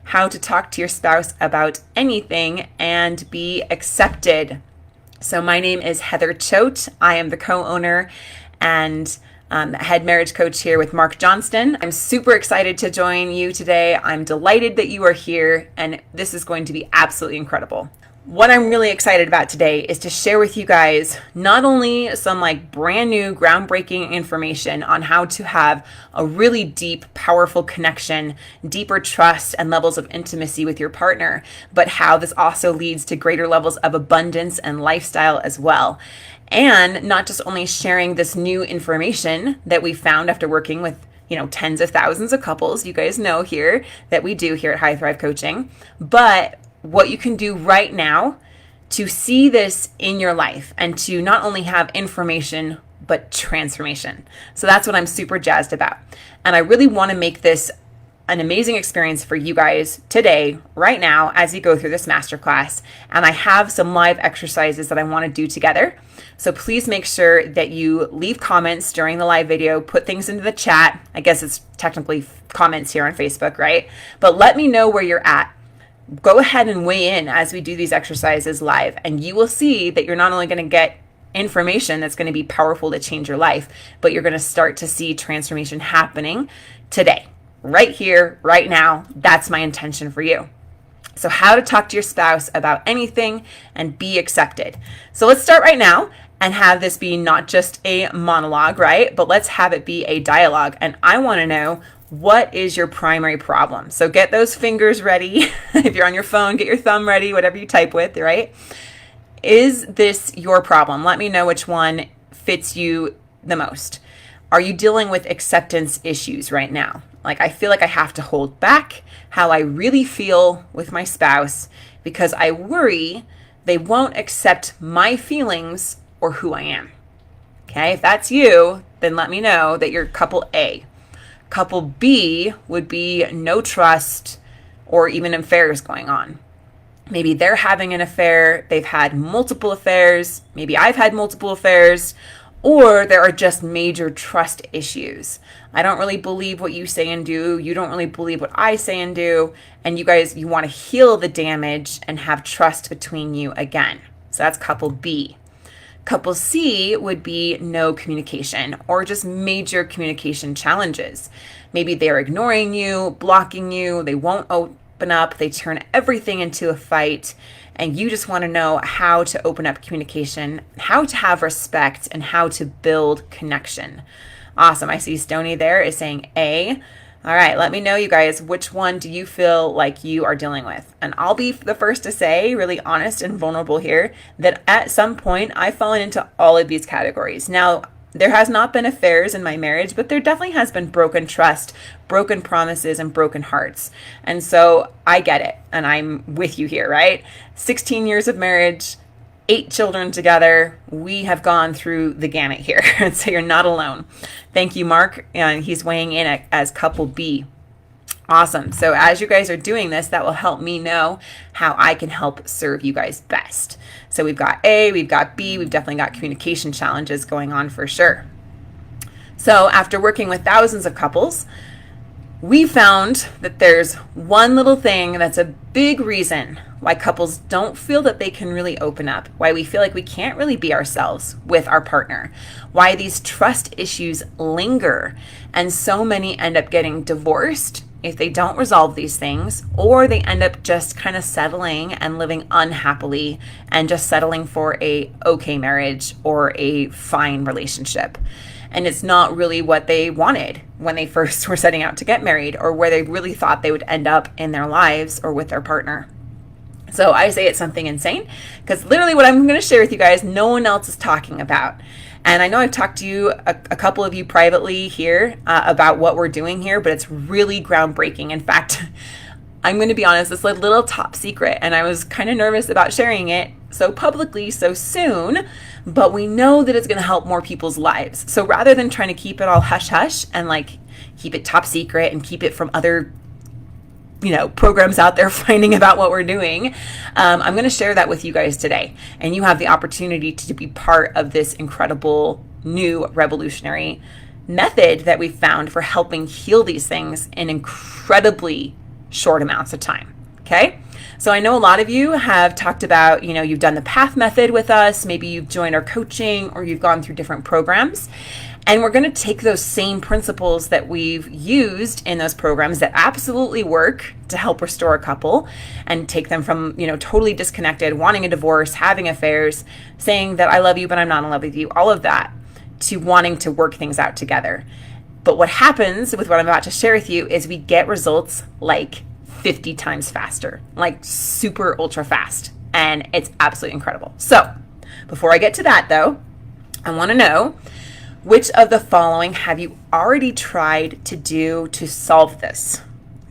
how to talk to your spouse about anything and be accepted. So my name is Heather Choate. I am the co-owner and head marriage coach here with Mark Johnston. I'm super excited to join you today. I'm delighted that you are here, and this is going to be absolutely incredible. What I'm really excited about today is to share with you guys not only some brand new groundbreaking information on how to have a really deep, powerful connection, deeper trust and levels of intimacy with your partner, but how this also leads to greater levels of abundance and lifestyle as well. And not just only sharing this new information that we found after working with tens of thousands of couples, you guys know here that we do here at High Thrive Coaching, but what you can do right now to see this in your life and to not only have information, but transformation. So that's what I'm super jazzed about. And I really want to make this an amazing experience for you guys today, right now, as you go through this masterclass. And I have some live exercises that I want to do together. So please make sure that you leave comments during the live video, put things into the chat. I guess it's technically comments here on Facebook, right? But let me know where you're at. Go ahead and weigh in as we do these exercises live, and you will see that you're not only going to get information that's going to be powerful to change your life, but you're going to start to see transformation happening today, right here, right now. That's my intention for you. So how to talk to your spouse about anything and be accepted. So let's start right now and have this be not just a monologue, right? But let's have it be a dialogue. And I want to know, what is your primary problem? So get those fingers ready. If you're on your phone, get your thumb ready, whatever you type with, right? Is this your problem? Let me know which one fits you the most. Are you dealing with acceptance issues right now? I feel like I have to hold back how I really feel with my spouse because I worry they won't accept my feelings or who I am. Okay, if that's you, then let me know that you're couple A. Couple B would be no trust or even affairs going on. Maybe they're having an affair, they've had multiple affairs, maybe I've had multiple affairs, or there are just major trust issues. I don't really believe what you say and do, you don't really believe what I say and do, and you want to heal the damage and have trust between you again. So that's couple B. Couple C would be no communication or just major communication challenges. Maybe they're ignoring you, blocking you, they won't open up, they turn everything into a fight, and you just want to know how to open up communication, how to have respect, and how to build connection. Awesome. I see Stony there is saying A. All right, let me know, you guys, which one do you feel like you are dealing with? And I'll be the first to say, really honest and vulnerable here, that at some point I've fallen into all of these categories. Now, there has not been affairs in my marriage, but there definitely has been broken trust, broken promises, and broken hearts. And so I get it, and I'm with you here, right? 16 years of marriage, 8 children together. We have gone through the gamut here. And so you're not alone. Thank you, Mark. And he's weighing in as couple B. Awesome. So as you guys are doing this, that will help me know how I can help serve you guys best. So we've got A, we've got B, we've definitely got communication challenges going on for sure. So after working with thousands of couples, we found that there's one little thing that's a big reason why couples don't feel that they can really open up, why we feel like we can't really be ourselves with our partner, why these trust issues linger, and so many end up getting divorced if they don't resolve these things, or they end up just kind of settling and living unhappily and just settling for a okay marriage or a fine relationship. And it's not really what they wanted when they first were setting out to get married, or where they really thought they would end up in their lives or with their partner. So I say it's something insane, because literally what I'm going to share with you guys, no one else is talking about. And I know I've talked to you, a couple of you privately here about what we're doing here, but it's really groundbreaking. In fact, I'm going to be honest, it's a little top secret, and I was kind of nervous about sharing it so publicly so soon, but we know that it's going to help more people's lives. So rather than trying to keep it all hush hush and keep it top secret and keep it from other programs out there finding about what we're doing, I'm going to share that with you guys today. And you have the opportunity to be part of this incredible new revolutionary method that we found for helping heal these things in incredibly short amounts of time. Okay. So I know a lot of you have talked about, you've done the PATH method with us. Maybe you've joined our coaching or you've gone through different programs. And we're going to take those same principles that we've used in those programs that absolutely work to help restore a couple and take them from, totally disconnected, wanting a divorce, having affairs, saying that I love you, but I'm not in love with you, all of that, to wanting to work things out together. But what happens with what I'm about to share with you is we get results like 50 times faster, like super ultra fast. And it's absolutely incredible. So before I get to that though, I want to know, which of the following have you already tried to do to solve this?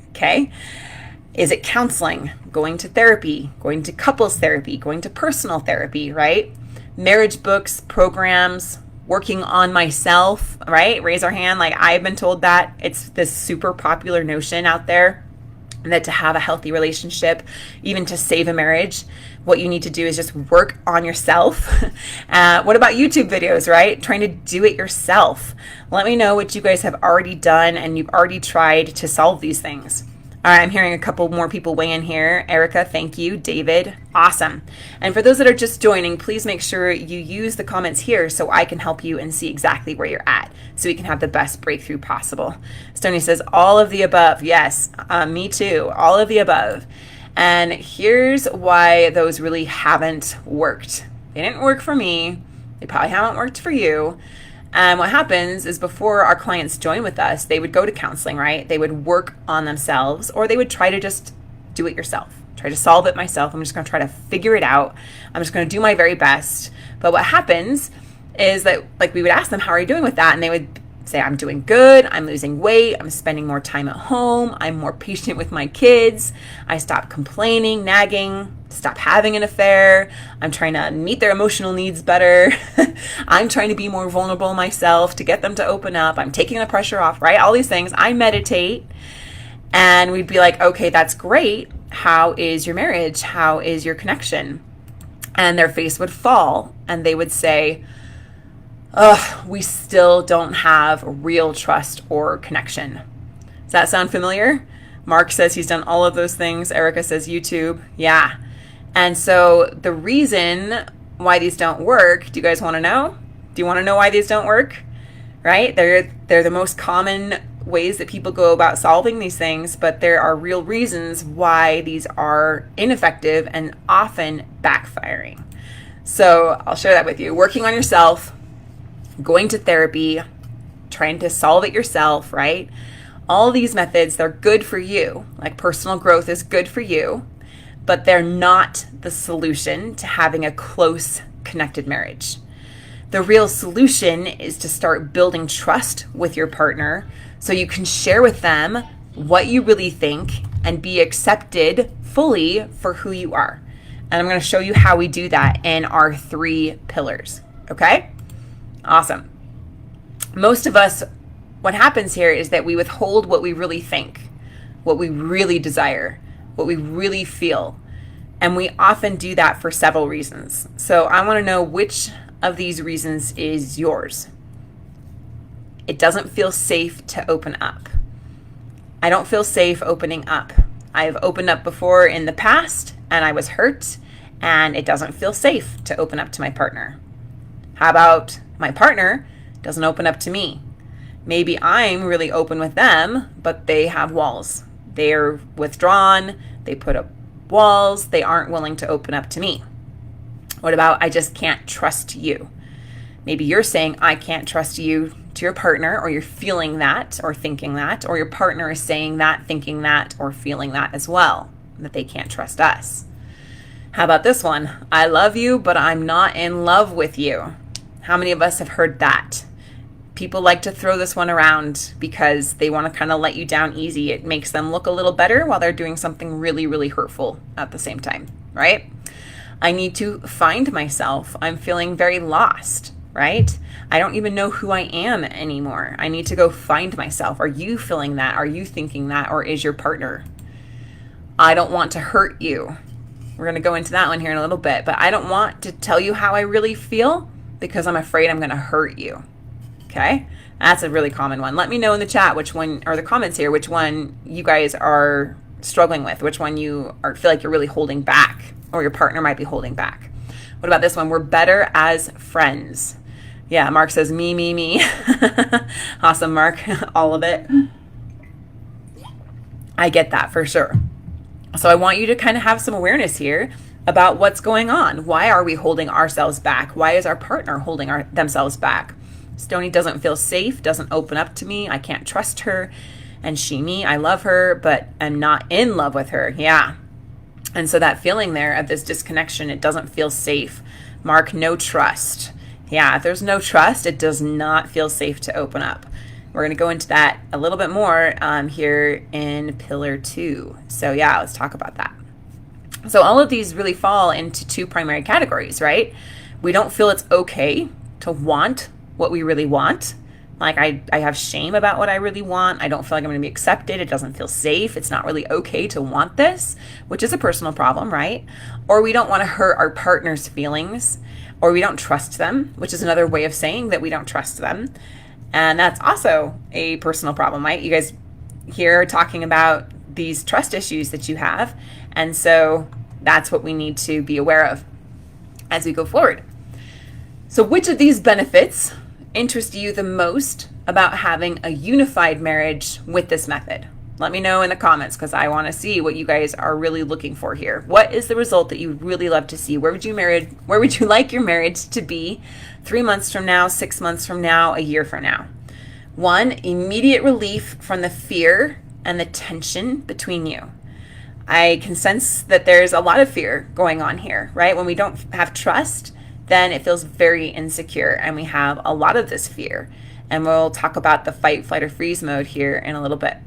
Okay. Is it counseling, going to therapy, going to couples therapy, going to personal therapy, right? Marriage books, programs, working on myself, right? Raise our hand. Like I've been told that it's this super popular notion out there that to have a healthy relationship, even to save a marriage, what you need to do is just work on yourself. What about YouTube videos, right? Trying to do it yourself. Let me know what you guys have already done and you've already tried to solve these things. All right, I'm hearing a couple more people weigh in here. Erica, thank you. David, awesome. And for those that are just joining, please make sure you use the comments here so I can help you and see exactly where you're at so we can have the best breakthrough possible. Stoney says, all of the above. Yes, me too. All of the above. And here's why those really haven't worked. They didn't work for me. They probably haven't worked for you. And what happens is before our clients join with us, they would go to counseling, right? They would work on themselves, or they would try to just do it yourself. Try to solve it myself. I'm just going to try to figure it out. I'm just going to do my very best. But what happens is that, like, we would ask them, how are you doing with that? And they would say, I'm doing good. I'm losing weight. I'm spending more time at home. I'm more patient with my kids. I stopped complaining, nagging, stop having an affair. I'm trying to meet their emotional needs better. I'm trying to be more vulnerable myself to get them to open up. I'm taking the pressure off, right? All these things. I meditate. And we'd be like, okay, that's great. How is your marriage? How is your connection? And their face would fall and they would say, we still don't have real trust or connection. Does that sound familiar? Mark says he's done all of those things. Erica says YouTube. Yeah. And so the reason why these don't work, do you guys want to know? Do you want to know why these don't work? Right? They're the most common ways that people go about solving these things, but there are real reasons why these are ineffective and often backfiring. So I'll share that with you. Working on yourself, going to therapy, trying to solve it yourself, right? All these methods, they're good for you. Like personal growth is good for you, but they're not the solution to having a close, connected marriage. The real solution is to start building trust with your partner so you can share with them what you really think and be accepted fully for who you are. And I'm going to show you how we do that in our 3 pillars. Okay? Awesome. Most of us, what happens here is that we withhold what we really think, what we really desire, what we really feel. And we often do that for several reasons. So I want to know which of these reasons is yours. It doesn't feel safe to open up. I don't feel safe opening up. I've opened up before in the past and I was hurt, and it doesn't feel safe to open up to my partner. How about my partner doesn't open up to me? Maybe I'm really open with them, but they have walls. They're withdrawn. They put up walls. They aren't willing to open up to me. What about I just can't trust you? Maybe you're saying I can't trust you to your partner, or you're feeling that or thinking that, or your partner is saying that, thinking that, or feeling that as well, that they can't trust us. How about this one? I love you, but I'm not in love with you. How many of us have heard that? People like to throw this one around because they want to kind of let you down easy. It makes them look a little better while they're doing something really, really hurtful at the same time, right? I need to find myself. I'm feeling very lost, right? I don't even know who I am anymore. I need to go find myself. Are you feeling that? Are you thinking that? Or is your partner? I don't want to hurt you. We're going to go into that one here in a little bit, but I don't want to tell you how I really feel because I'm afraid I'm going to hurt you. Okay? That's a really common one. Let me know in the chat which one, or the comments here, which one you guys are struggling with, which one you feel like you're really holding back, or your partner might be holding back. What about this one? We're better as friends. Yeah, Mark says me. Awesome, Mark. All of it. I get that for sure. So I want you to kind of have some awareness here about what's going on. Why are we holding ourselves back? Why is our partner holding themselves back? Stony doesn't feel safe, doesn't open up to me. I can't trust her. And she, me, I love her, but I'm not in love with her. Yeah. And so that feeling there of this disconnection, it doesn't feel safe. Mark, no trust. Yeah, if there's no trust, it does not feel safe to open up. We're going to go into that a little bit more here in pillar 2. So yeah, let's talk about that. So all of these really fall into 2 primary categories, right? We don't feel it's okay to want what we really want. Like I have shame about what I really want. I don't feel like I'm going to be accepted. It doesn't feel safe. It's not really okay to want this, which is a personal problem, right? Or we don't want to hurt our partner's feelings, or we don't trust them, which is another way of saying that we don't trust them. And that's also a personal problem, right? You guys here are talking about these trust issues that you have. And so that's what we need to be aware of as we go forward. So which of these benefits interest you the most about having a unified marriage with this method? Let me know in the comments, because I want to see what you guys are really looking for here. What is the result that you really love to see? Where would you like your marriage to be 3 months from now, 6 months from now, a year from now? 1, immediate relief from the fear and the tension between you. I can sense that there's a lot of fear going on here, right? When we don't have trust, then it feels very insecure, and we have a lot of this fear. And we'll talk about the fight, flight, or freeze mode here in a little bit.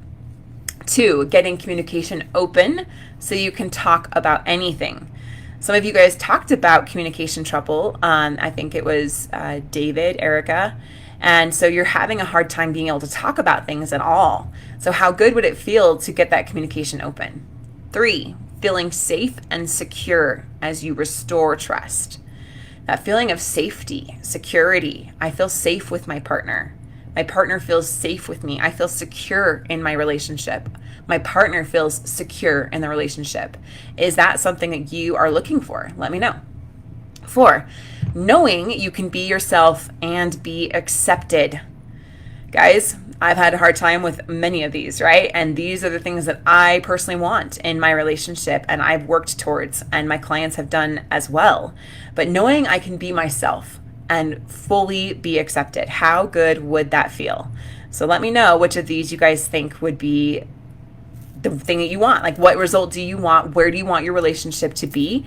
2, getting communication open so you can talk about anything. Some of you guys talked about communication trouble. I think it was David, Erica. And so you're having a hard time being able to talk about things at all. So how good would it feel to get that communication open? 3, feeling safe and secure as you restore trust. That feeling of safety, security. I feel safe with my partner. My partner feels safe with me. I feel secure in my relationship. My partner feels secure in the relationship. Is that something that you are looking for? Let me know. 4, knowing you can be yourself and be accepted. Guys, I've had a hard time with many of these, right? And these are the things that I personally want in my relationship, and I've worked towards, and my clients have done as well. But knowing I can be myself and fully be accepted, how good would that feel? So let me know which of these you guys think would be the thing that you want. Like, what result do you want? Where do you want your relationship to be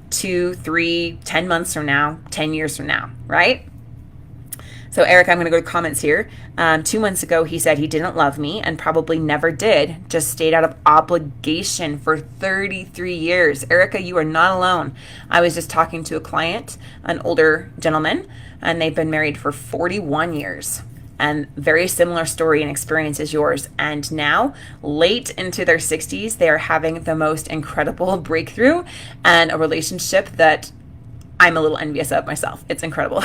2, 3, 10 months from now, 10 years from now, right? So Eric, I'm going to go to comments here. 2 months ago, he said he didn't love me and probably never did, just stayed out of obligation for 33 years. Erica, you are not alone. I was just talking to a client, an older gentleman, and they've been married for 41 years. And very similar story and experience as yours. And now, late into their 60s, they are having the most incredible breakthrough and a relationship that I'm a little envious of myself. It's incredible.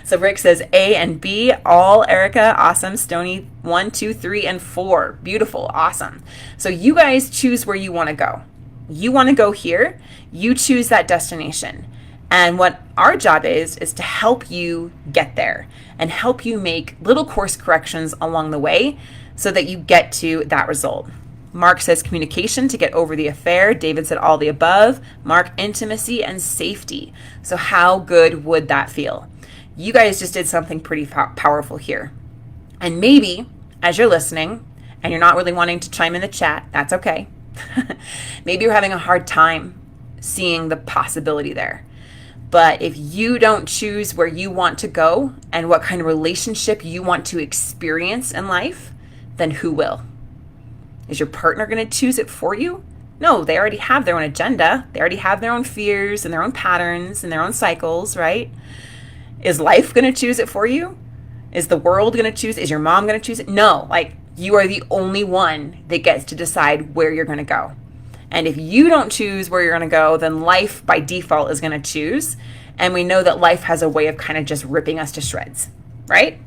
So Rick says A and B, all Erica, awesome. Stony, 1, 2, 3, and 4. Beautiful, awesome. So you guys choose where you want to go. You want to go here. You choose that destination. And what our job is to help you get there and help you make little course corrections along the way so that you get to that result. Mark says communication to get over the affair. David said all the above. Mark, intimacy and safety. So how good would that feel? You guys just did something pretty powerful here. And maybe as you're listening and you're not really wanting to chime in the chat, that's okay. Maybe you're having a hard time seeing the possibility there. But if you don't choose where you want to go and what kind of relationship you want to experience in life, then who will? Is your partner going to choose it for you? No, they already have their own agenda. They already have their own fears and their own patterns and their own cycles, right? Is life going to choose it for you? Is the world going to choose it? Is your mom going to choose it? No, you are the only one that gets to decide where you're going to go. And if you don't choose where you're going to go, then life by default is going to choose. And we know that life has a way of kind of just ripping us to shreds, right?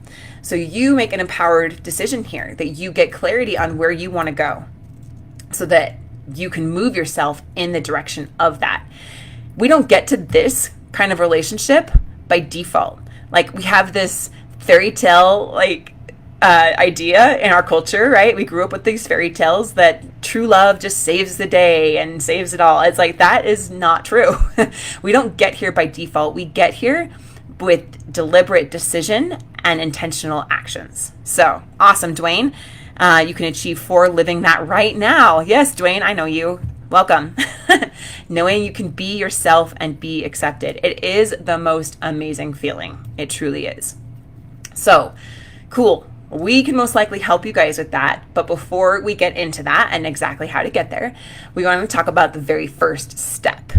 So you make an empowered decision here that you get clarity on where you want to go. so that you can move yourself in the direction of that. We don't get to this kind of relationship by default. Like, we have this fairy tale idea in our culture, right? We grew up with these fairy tales that true love just saves the day and saves it all. It's like, that is not true. We don't get here by default. We get here with deliberate decision and intentional actions. So awesome, Dwayne. You can achieve 4 living that right now. Yes, Dwayne, I know you. Welcome. Knowing you can be yourself and be accepted. It is the most amazing feeling. It truly is. So cool. We can most likely help you guys with that. But before we get into that and exactly how to get there, we want to talk about the very first step.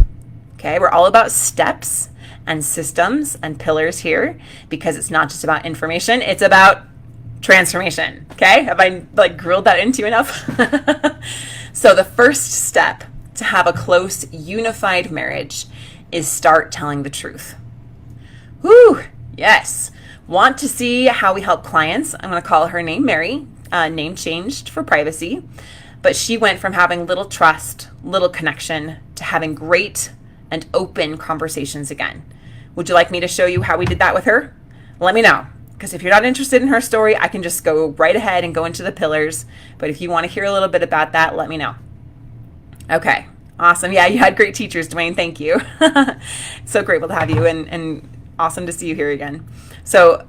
Okay, we're all about steps and systems and pillars here, because it's not just about information, it's about transformation. Okay, have I grilled that into you enough? So the first step to have a close, unified marriage is start telling the truth. Woo, yes. Want to see how we help clients? I'm going to call her name Mary, name changed for privacy, but she went from having little trust, little connection, to having great and open conversations again. Would you like me to show you how we did that with her? Let me know, because if you're not interested in her story, I can just go right ahead and go into the pillars. But if you want to hear a little bit about that, let me know. Okay, awesome. Yeah, you had great teachers, Dwayne. Thank you. So grateful to have you, and awesome to see you here again. So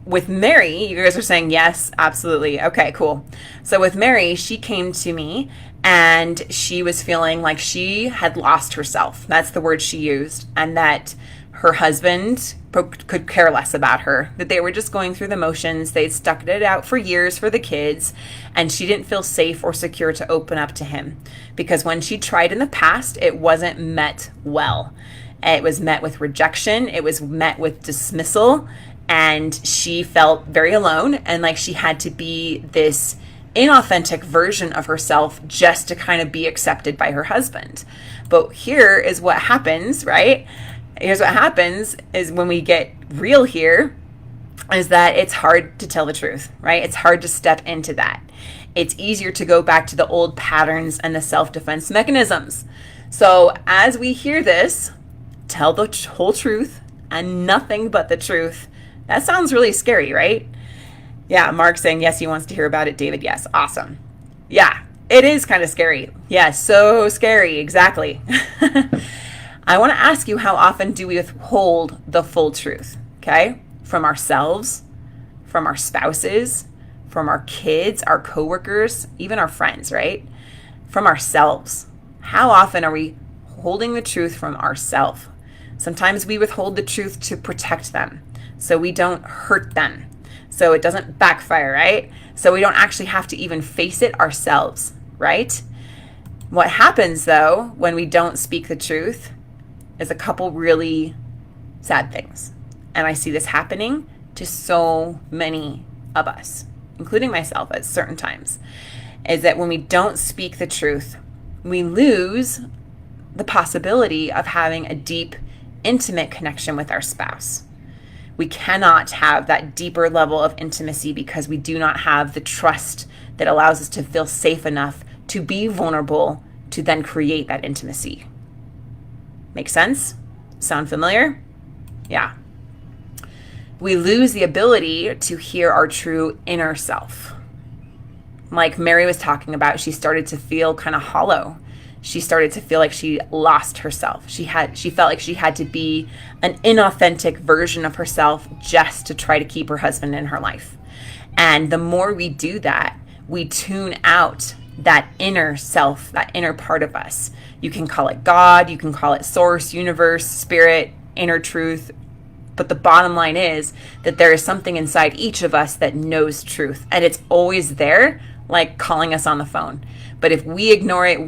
with Mary, you guys are saying yes, absolutely. Okay, cool. So with Mary, she came to me and she was feeling like she had lost herself. That's the word she used. And that her husband could care less about her, that they were just going through the motions. They'd stuck it out for years for the kids, and she didn't feel safe or secure to open up to him, because when she tried in the past, it wasn't met well. It was met with rejection. It was met with dismissal, and she felt very alone and like she had to be this inauthentic version of herself just to kind of be accepted by her husband. But here is what happens, right? Here's what happens is when we get real here is that it's hard to tell the truth, right? It's hard to step into that. It's easier to go back to the old patterns and the self-defense mechanisms. So as we hear this, tell the whole truth and nothing but the truth. That sounds really scary, right? Yeah, Mark saying yes, he wants to hear about it. David, yes. Awesome. Yeah, it is kind of scary. Yeah, so scary. Exactly. I want to ask you, how often do we withhold the full truth? Okay? From ourselves, from our spouses, from our kids, our coworkers, even our friends, right? From ourselves. How often are we holding the truth from ourselves? Sometimes we withhold the truth to protect them, so we don't hurt them, so it doesn't backfire, right? So we don't actually have to even face it ourselves, right? What happens, though, when we don't speak the truth is a couple really sad things. And I see this happening to so many of us, including myself at certain times, is that when we don't speak the truth, we lose the possibility of having a deep, intimate connection with our spouse. We cannot have that deeper level of intimacy because we do not have the trust that allows us to feel safe enough to be vulnerable to then create that intimacy. Make sense? Sound familiar? Yeah. We lose the ability to hear our true inner self. Like Mary was talking about, she started to feel kind of hollow. She started to feel like she lost herself. She felt like she had to be an inauthentic version of herself just to try to keep her husband in her life. And the more we do that, we tune out that inner self, that inner part of us. You can call it God, you can call it source, universe, spirit, inner truth. But the bottom line is that there is something inside each of us that knows truth. And it's always there, like calling us on the phone. But if we ignore it,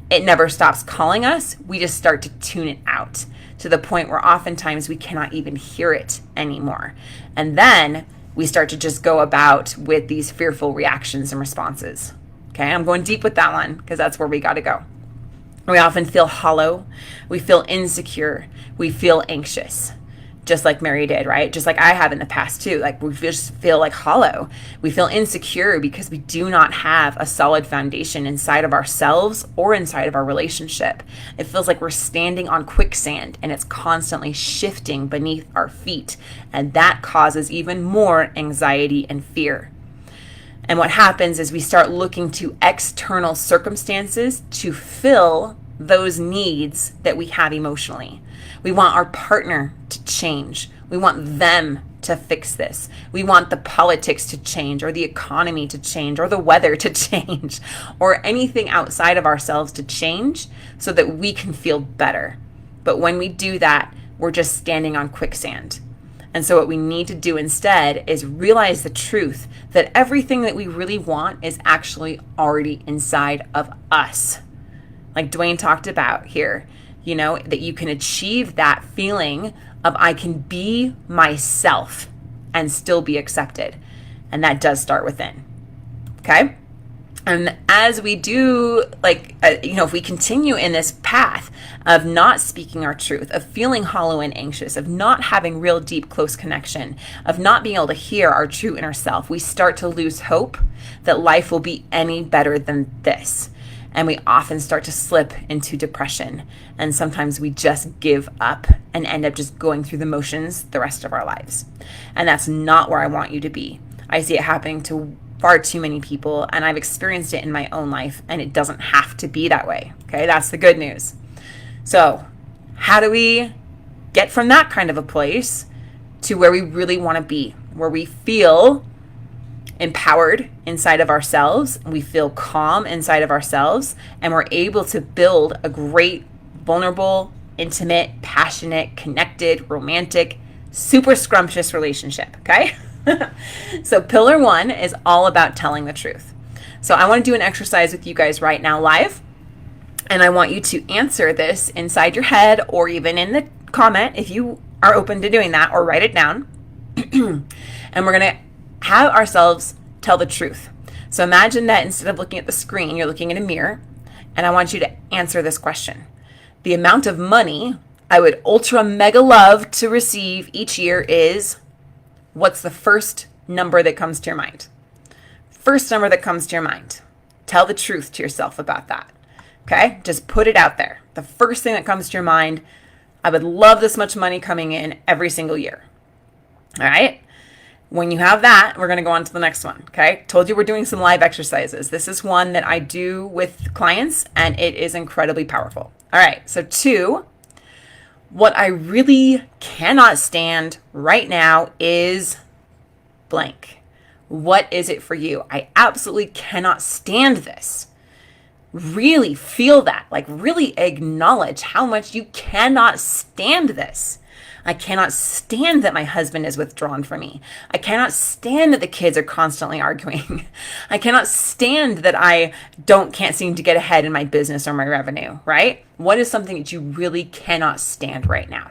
it never stops calling us. We just start to tune it out to the point where oftentimes we cannot even hear it anymore. And then we start to just go about with these fearful reactions and responses. Okay, I'm going deep with that one because that's where we got to go. We often feel hollow. We feel insecure. We feel anxious. just like Mary did, right? Just like I have in the past too. Like we just feel like hollow. We feel insecure because we do not have a solid foundation inside of ourselves or inside of our relationship. It feels like we're standing on quicksand and it's constantly shifting beneath our feet. And that causes even more anxiety and fear. And what happens is we start looking to external circumstances to fill those needs that we have emotionally. We want our partner to change. We want them to fix this. We want the politics to change, or the economy to change, or the weather to change, or anything outside of ourselves to change so that we can feel better. But when we do that, we're just standing on quicksand. And so what we need to do instead is realize the truth that everything that we really want is actually already inside of us. Like Dwayne talked about here, that you can achieve that feeling of I can be myself and still be accepted. And that does start within. Okay? And as we do, if we continue in this path of not speaking our truth, of feeling hollow and anxious, of not having real deep, close connection, of not being able to hear our true inner self, we start to lose hope that life will be any better than this. And we often start to slip into depression. And sometimes we just give up and end up just going through the motions the rest of our lives. And that's not where I want you to be. I see it happening to far too many people, and I've experienced it in my own life, and it doesn't have to be that way. Okay, that's the good news. So how do we get from that kind of a place to where we really want to be, where we feel empowered inside of ourselves, we feel calm inside of ourselves, and we're able to build a great, vulnerable, intimate, passionate, connected, romantic, super scrumptious relationship, okay? So pillar 1 is all about telling the truth. So I want to do an exercise with you guys right now live, and I want you to answer this inside your head or even in the comment if you are open to doing that, or write it down. And we're going to have ourselves tell the truth. So imagine that instead of looking at the screen, you're looking in a mirror, and I want you to answer this question. The amount of money I would ultra mega love to receive each year is, what's the first number that comes to your mind? First number that comes to your mind. Tell the truth to yourself about that. Okay? Just put it out there. The first thing that comes to your mind, I would love this much money coming in every single year. All right? When you have that, we're going to go on to the next one. Okay? Told you we're doing some live exercises. This is one that I do with clients, and it is incredibly powerful. All right. So 2, what I really cannot stand right now is blank. What is it for you? I absolutely cannot stand this. Really feel that. Like really acknowledge how much you cannot stand this. I cannot stand that my husband is withdrawn from me. I cannot stand that the kids are constantly arguing. I cannot stand that I can't seem to get ahead in my business or my revenue, right? What is something that you really cannot stand right now?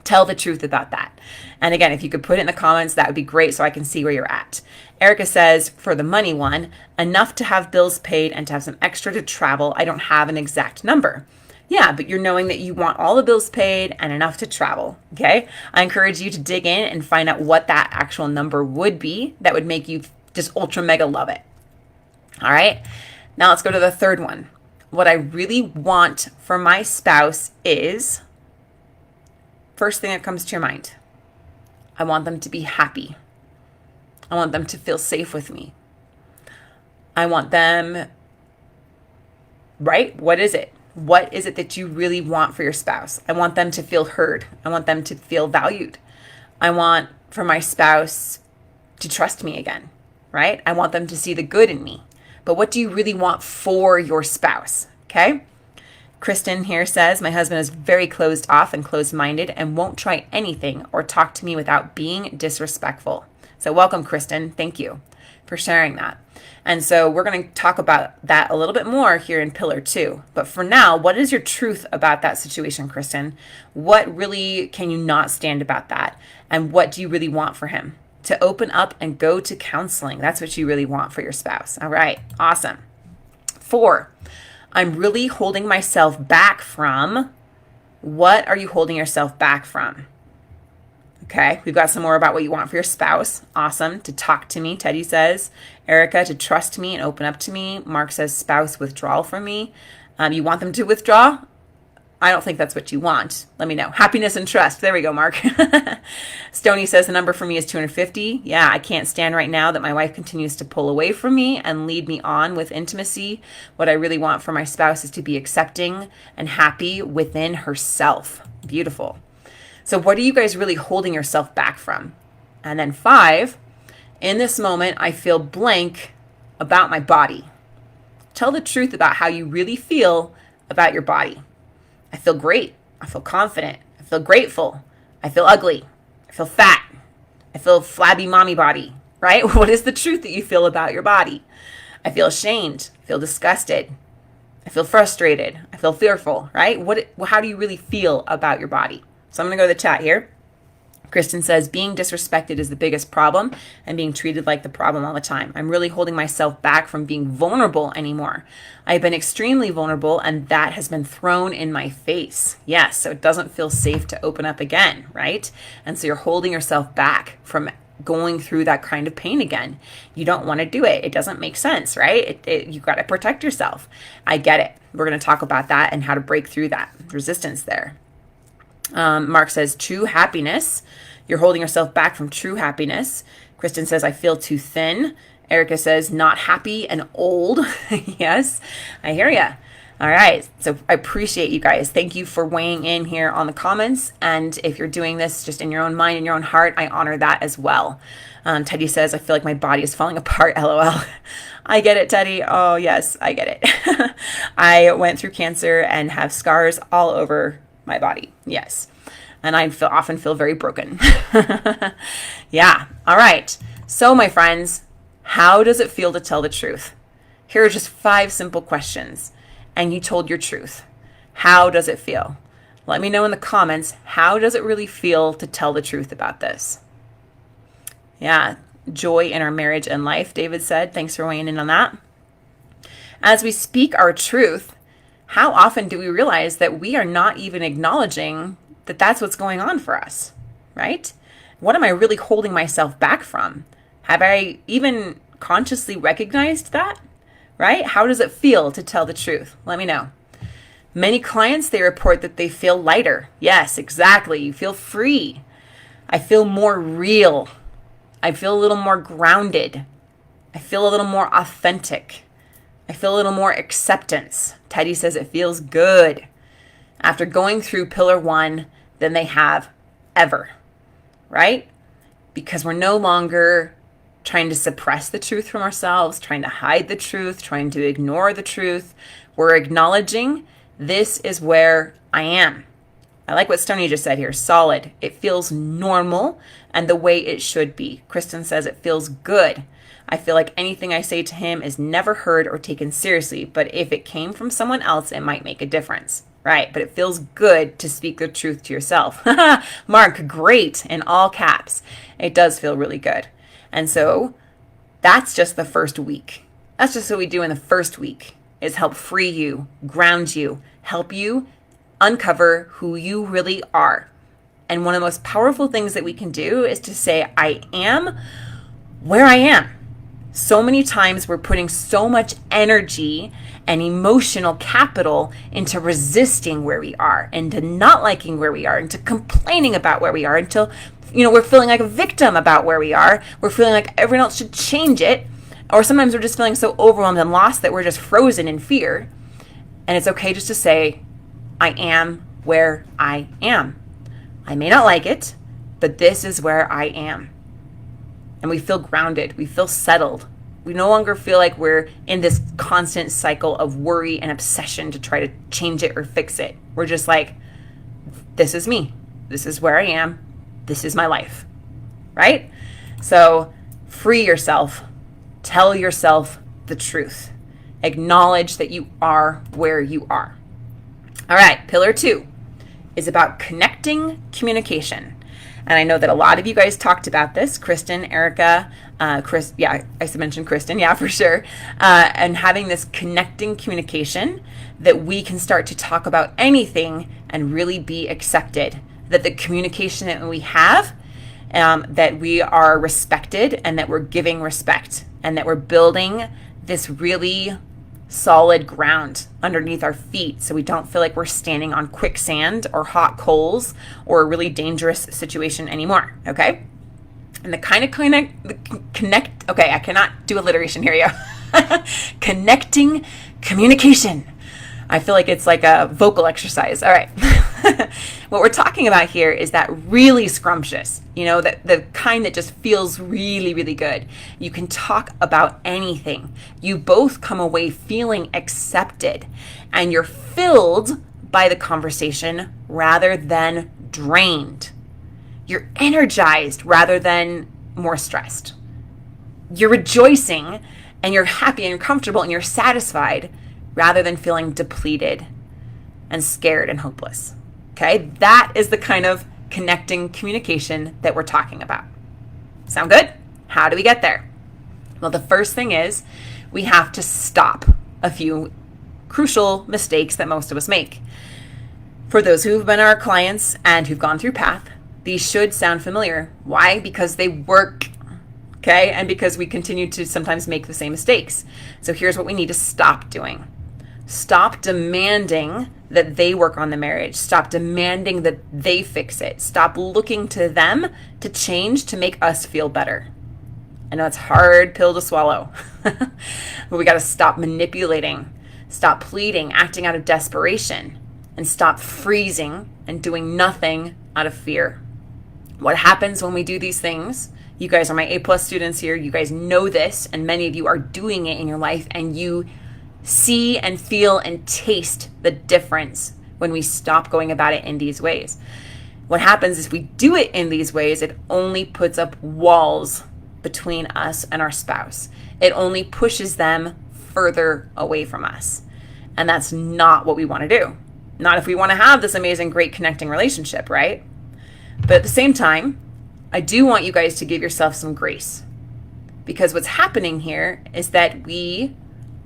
Tell the truth about that. And again, if you could put it in the comments, that would be great so I can see where you're at. Erica says, for the money one, enough to have bills paid and to have some extra to travel. I don't have an exact number. Yeah, but you're knowing that you want all the bills paid and enough to travel, okay? I encourage you to dig in and find out what that actual number would be that would make you just ultra mega love it. All right, now let's go to the third one. What I really want for my spouse is, first thing that comes to your mind, I want them to be happy. I want them to feel safe with me. I want them, right? What is it? What is it that you really want for your spouse? I want them to feel heard. I want them to feel valued. I want for my spouse to trust me again, right? I want them to see the good in me. But what do you really want for your spouse? Okay? Kristen here says, my husband is very closed off and closed-minded and won't try anything or talk to me without being disrespectful. So welcome, Kristen. Thank you for sharing that. And so we're going to talk about that a little bit more here in pillar 2. But for now, what is your truth about that situation, Kristen? What really can you not stand about that? And what do you really want for him? To open up and go to counseling. That's what you really want for your spouse. All right. Awesome. 4, I'm really holding myself back from. What are you holding yourself back from? Okay, we've got some more about what you want for your spouse. Awesome. To talk to me, Teddy says. Erica, to trust me and open up to me. Mark says spouse withdrawal from me. You want them to withdraw? I don't think that's what you want. Let me know. Happiness and trust. There we go, Mark. Stony says the number for me is 250. Yeah, I can't stand right now that my wife continues to pull away from me and lead me on with intimacy. What I really want for my spouse is to be accepting and happy within herself. Beautiful. So what are you guys really holding yourself back from? And then 5, in this moment, I feel blank about my body. Tell the truth about how you really feel about your body. I feel great. I feel confident. I feel grateful. I feel ugly. I feel fat. I feel flabby mommy body, right? What is the truth that you feel about your body? I feel ashamed. I feel disgusted. I feel frustrated. I feel fearful, right? How do you really feel about your body? So I'm going to go to the chat here. Kristen says, being disrespected is the biggest problem and being treated like the problem all the time. I'm really holding myself back from being vulnerable anymore. I've been extremely vulnerable and that has been thrown in my face. Yes, so it doesn't feel safe to open up again, right? And so you're holding yourself back from going through that kind of pain again. You don't want to do it. It doesn't make sense, right? You've got to protect yourself. I get it. We're going to talk about that and how to break through that resistance there. Mark says, true happiness. You're holding yourself back from true happiness. Kristen says, I feel too thin. Erica says, not happy and old. Yes, I hear ya. All right. So I appreciate you guys. Thank you for weighing in here on the comments. And if you're doing this just in your own mind and your own heart, I honor that as well. Teddy says, I feel like my body is falling apart. LOL. I get it, Teddy. Oh, yes, I get it. I went through cancer and have scars all over my body. Yes. And I often feel very broken. Yeah. All right. So my friends, how does it feel to tell the truth? Here are just 5 simple questions. And you told your truth. How does it feel? Let me know in the comments, how does it really feel to tell the truth about this? Yeah. Joy in our marriage and life, David said. Thanks for weighing in on that. As we speak our truth, how often do we realize that we are not even acknowledging that that's what's going on for us, right? What am I really holding myself back from? Have I even consciously recognized that, right? How does it feel to tell the truth? Let me know. Many clients, they report that they feel lighter. Yes, exactly. You feel free. I feel more real. I feel a little more grounded. I feel a little more authentic. I feel a little more acceptance. Teddy says it feels good after going through pillar 1 than they have ever, right? Because we're no longer trying to suppress the truth from ourselves, trying to hide the truth, trying to ignore the truth. We're acknowledging this is where I am. I like what Stony just said here. Solid. It feels normal and the way it should be. Kristen says it feels good. I feel like anything I say to him is never heard or taken seriously, but if it came from someone else, it might make a difference. Right, but it feels good to speak the truth to yourself. Mark, great, in all caps. It does feel really good. And so that's just the first week. That's just what we do in the first week, is help free you, ground you, help you uncover who you really are. And one of the most powerful things that we can do is to say, I am where I am. So many times we're putting so much energy and emotional capital into resisting where we are, into not liking where we are, into complaining about where we are, until, we're feeling like a victim about where we are. We're feeling like everyone else should change it. Or sometimes we're just feeling so overwhelmed and lost that we're just frozen in fear. And it's okay just to say, I am where I am. I may not like it, but this is where I am. And we feel grounded. We feel settled. We no longer feel like we're in this constant cycle of worry and obsession to try to change it or fix it. We're just like, this is me. This is where I am. This is my life, right? So free yourself. Tell yourself the truth. Acknowledge that you are where you are. All right, pillar 2 is about connecting communication. And I know that a lot of you guys talked about this. Kristen, Erica, Chris, yeah, I mentioned Kristen, yeah, for sure. And having this connecting communication that we can start to talk about anything and really be accepted. That the communication that we have that we are respected and that we're giving respect and that we're building this really solid ground underneath our feet so we don't feel like we're standing on quicksand or hot coals or a really dangerous situation anymore, okay? And the kind of connect, okay, I cannot do alliteration here, yeah. Connecting communication. I feel like it's like a vocal exercise. All right. What we're talking about here is that really scrumptious, the kind that just feels really, really good. You can talk about anything. You both come away feeling accepted and you're filled by the conversation rather than drained. You're energized rather than more stressed. You're rejoicing and you're happy and you're comfortable and you're satisfied rather than feeling depleted and scared and hopeless. Okay, that is the kind of connecting communication that we're talking about. Sound good? How do we get there? Well, the first thing is we have to stop a few crucial mistakes that most of us make. For those who've been our clients and who've gone through PATH, these should sound familiar. Why? Because they work, okay? And because we continue to sometimes make the same mistakes. So here's what we need to stop doing. Stop demanding that they work on the marriage. Stop demanding that they fix it. Stop looking to them to change to make us feel better. I know it's a hard pill to swallow, but we got to stop manipulating, stop pleading, acting out of desperation, and stop freezing and doing nothing out of fear. What happens when we do these things? You guys are my A+ students here. You guys know this, and many of you are doing it in your life, and you see and feel and taste the difference when we stop going about it in these ways. What happens is we do it in these ways, it only puts up walls between us and our spouse. It only pushes them further away from us. And that's not what we want to do. Not if we want to have this amazing, great connecting relationship, right? But at the same time, I do want you guys to give yourself some grace. Because what's happening here is that we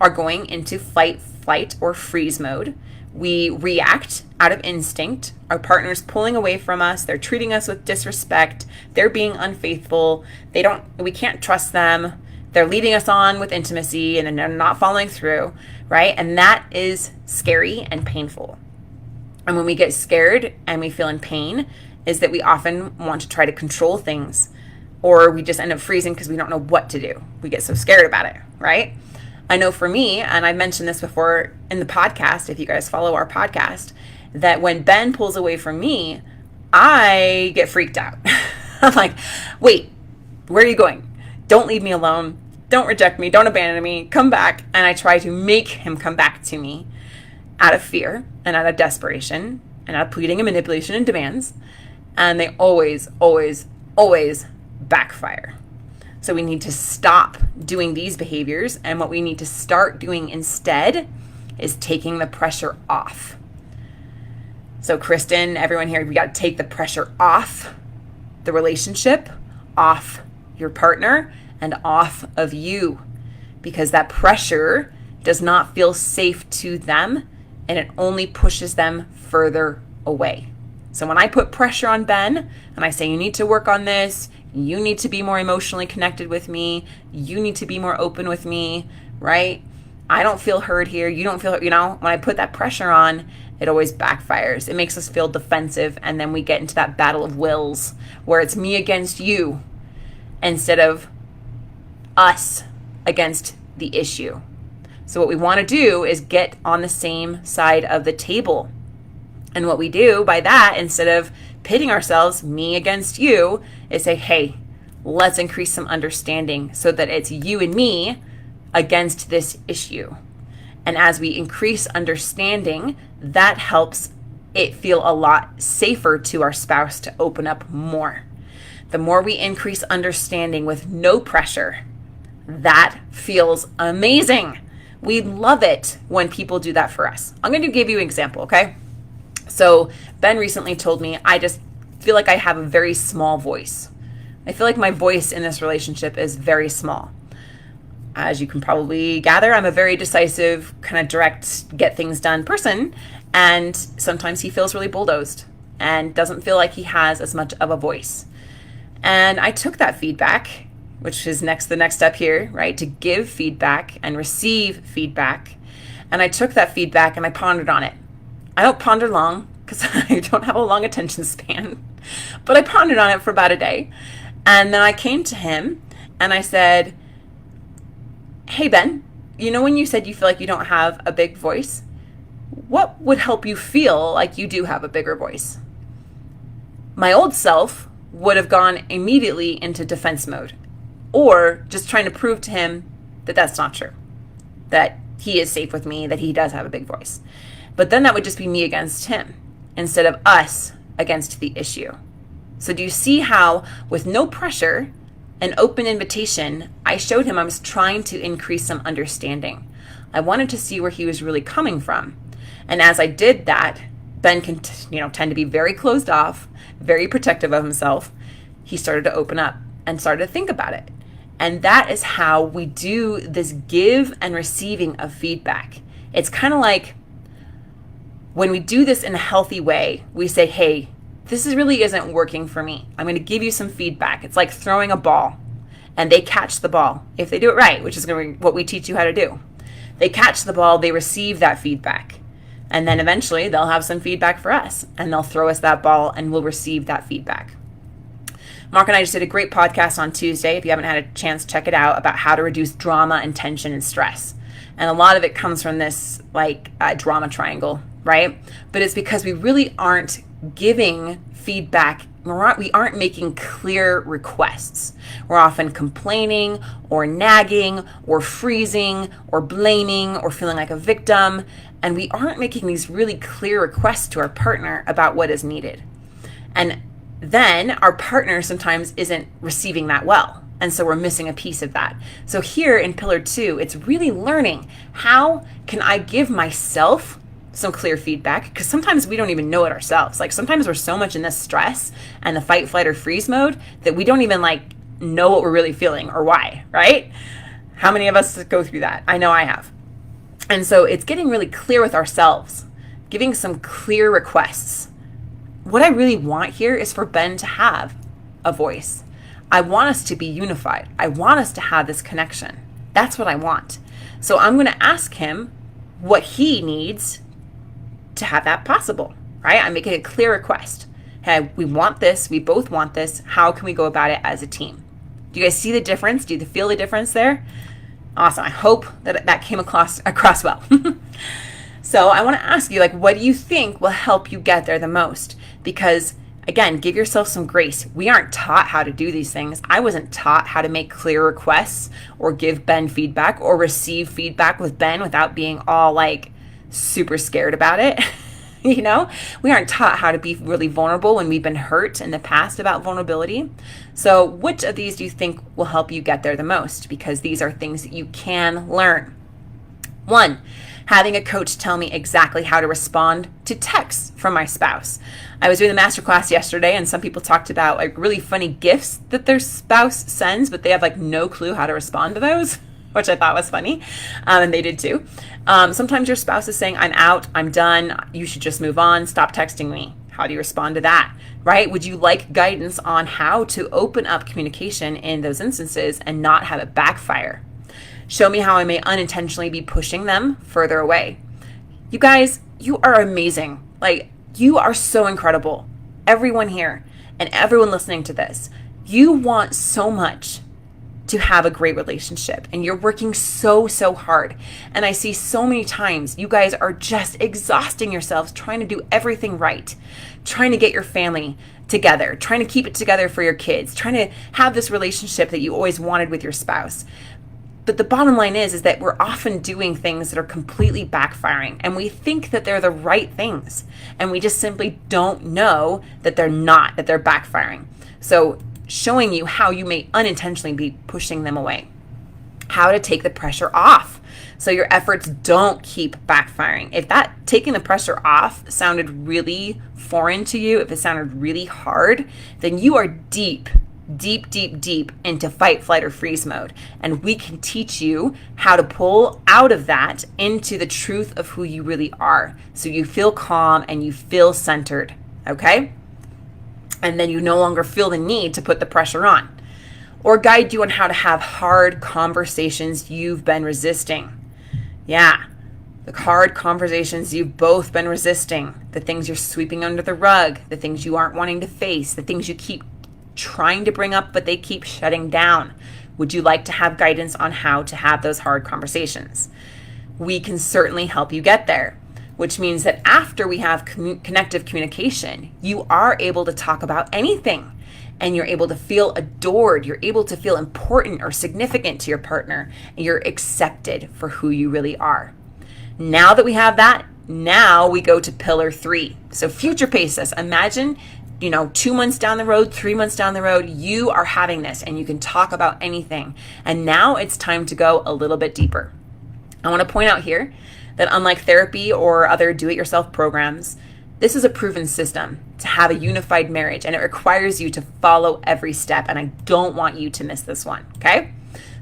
are going into fight, flight, or freeze mode. We react out of instinct. Our partner's pulling away from us. They're treating us with disrespect. They're being unfaithful. We can't trust them. They're leading us on with intimacy and they're not following through, right? And that is scary and painful. And when we get scared and we feel in pain, is that we often want to try to control things, or we just end up freezing because we don't know what to do. We get so scared about it, right? I know for me, and I mentioned this before in the podcast, if you guys follow our podcast, that when Ben pulls away from me, I get freaked out. I'm like, wait, where are you going? Don't leave me alone. Don't reject me. Don't abandon me. Come back. And I try to make him come back to me out of fear and out of desperation and out of pleading and manipulation and demands. And they always, always, always backfire. So we need to stop doing these behaviors. And what we need to start doing instead is taking the pressure off. So Kristen, everyone here, we got to take the pressure off the relationship, off your partner, and off of you. Because that pressure does not feel safe to them, and it only pushes them further away. So when I put pressure on Ben and I say, you need to work on this, you need to be more emotionally connected with me, you need to be more open with me, right? I don't feel heard here. You don't feel, when I put that pressure on, it always backfires. It makes us feel defensive. And then we get into that battle of wills where it's me against you instead of us against the issue. So what we want to do is get on the same side of the table. And what we do by that, instead of pitting ourselves, me against you, is say, hey, let's increase some understanding so that it's you and me against this issue. And as we increase understanding, that helps it feel a lot safer to our spouse to open up more. The more we increase understanding with no pressure, that feels amazing. We love it when people do that for us. I'm going to give you an example, okay? So Ben recently told me, I just feel like I have a very small voice. I feel like my voice in this relationship is very small. As you can probably gather, I'm a very decisive, kind of direct, get things done person. And sometimes he feels really bulldozed and doesn't feel like he has as much of a voice. And I took that feedback, which is the next step here, right? To give feedback and receive feedback. And I took that feedback and I pondered on it. I don't ponder long because I don't have a long attention span, but I pondered on it for about a day. And then I came to him and I said, hey, Ben, you know when you said you feel like you don't have a big voice? What would help you feel like you do have a bigger voice? My old self would have gone immediately into defense mode, or just trying to prove to him that that's not true, that he is safe with me, that he does have a big voice. But then that would just be me against him instead of us against the issue. So do you see how, with no pressure, an open invitation, I showed him I was trying to increase some understanding. I wanted to see where he was really coming from. And as I did that, Ben can tend to be very closed off, very protective of himself. He started to open up and started to think about it. And that is how we do this give and receiving of feedback. It's kind of like when we do this in a healthy way, we say, hey, this really isn't working for me. I'm going to give you some feedback. It's like throwing a ball and they catch the ball. If they do it right, which is going to be what we teach you how to do. They catch the ball, they receive that feedback. And then eventually they'll have some feedback for us and they'll throw us that ball and we'll receive that feedback. Mark and I just did a great podcast on Tuesday. If you haven't had a chance, check it out, about how to reduce drama and tension and stress. And a lot of it comes from this drama triangle, right? But it's because we really aren't giving feedback. We aren't making clear requests. We're often complaining or nagging or freezing or blaming or feeling like a victim. And we aren't making these really clear requests to our partner about what is needed. And then our partner sometimes isn't receiving that well. And so we're missing a piece of that. So here in Pillar 2, it's really learning, how can I give myself some clear feedback? Because sometimes we don't even know it ourselves. Like sometimes we're so much in this stress and the fight, flight, or freeze mode that we don't even know what we're really feeling or why, right? How many of us go through that? I know I have. And so it's getting really clear with ourselves, giving some clear requests. What I really want here is for Ben to have a voice. I want us to be unified. I want us to have this connection. That's what I want. So I'm going to ask him what he needs to have that possible, right? I'm making a clear request. Hey, we want this. We both want this. How can we go about it as a team? Do you guys see the difference? Do you feel the difference there? Awesome. I hope that came across well. So I want to ask you, what do you think will help you get there the most? Because again, give yourself some grace. We aren't taught how to do these things. I wasn't taught how to make clear requests or give Ben feedback or receive feedback with Ben without being all super scared about it. We aren't taught how to be really vulnerable when we've been hurt in the past about vulnerability. So which of these do you think will help you get there the most? Because these are things that you can learn. 1, having a coach tell me exactly how to respond to texts from my spouse. I was doing the Masterclass yesterday and some people talked about really funny gifts that their spouse sends, but they have no clue how to respond to those, which I thought was funny. And they did too. Sometimes your spouse is saying, I'm out, I'm done, you should just move on, stop texting me. How do you respond to that, right? Would you like guidance on how to open up communication in those instances and not have it backfire? Show me how I may unintentionally be pushing them further away. You guys, you are amazing. You are so incredible. Everyone here and everyone listening to this, you want so much to have a great relationship and you're working so hard. And I see so many times you guys are just exhausting yourselves trying to do everything right, trying to get your family together, trying to keep it together for your kids, trying to have this relationship that you always wanted with your spouse. But the bottom line is that we're often doing things that are completely backfiring and we think that they're the right things and we just simply don't know that they're not, that they're backfiring. So showing you how you may unintentionally be pushing them away, how to take the pressure off so your efforts don't keep backfiring. If that taking the pressure off sounded really foreign to you, if it sounded really hard, then you are deep into fight, flight, or freeze mode. And we can teach you how to pull out of that into the truth of who you really are. So you feel calm and you feel centered. Okay? and then you no longer feel the need to put the pressure on. Or guide you on how to have hard conversations you've been resisting. Yeah, the hard conversations you've both been resisting, the things you're sweeping under the rug, the things you aren't wanting to face, the things you keep trying to bring up but they keep shutting down. Would you like to have guidance on how to have those hard conversations? We can certainly help you get there, which means that after we have connective communication, you are able to talk about anything. And you're able to feel adored, you're able to feel important or significant to your partner, and you're accepted for who you really are. Now that we have that, now we go to pillar 3. So future pace us. Imagine, 2 months down the road, 3 months down the road, you are having this and you can talk about anything. And now it's time to go a little bit deeper. I want to point out here that unlike therapy or other do-it-yourself programs, this is a proven system to have a unified marriage, and it requires you to follow every step, and I don't want you to miss this one, okay?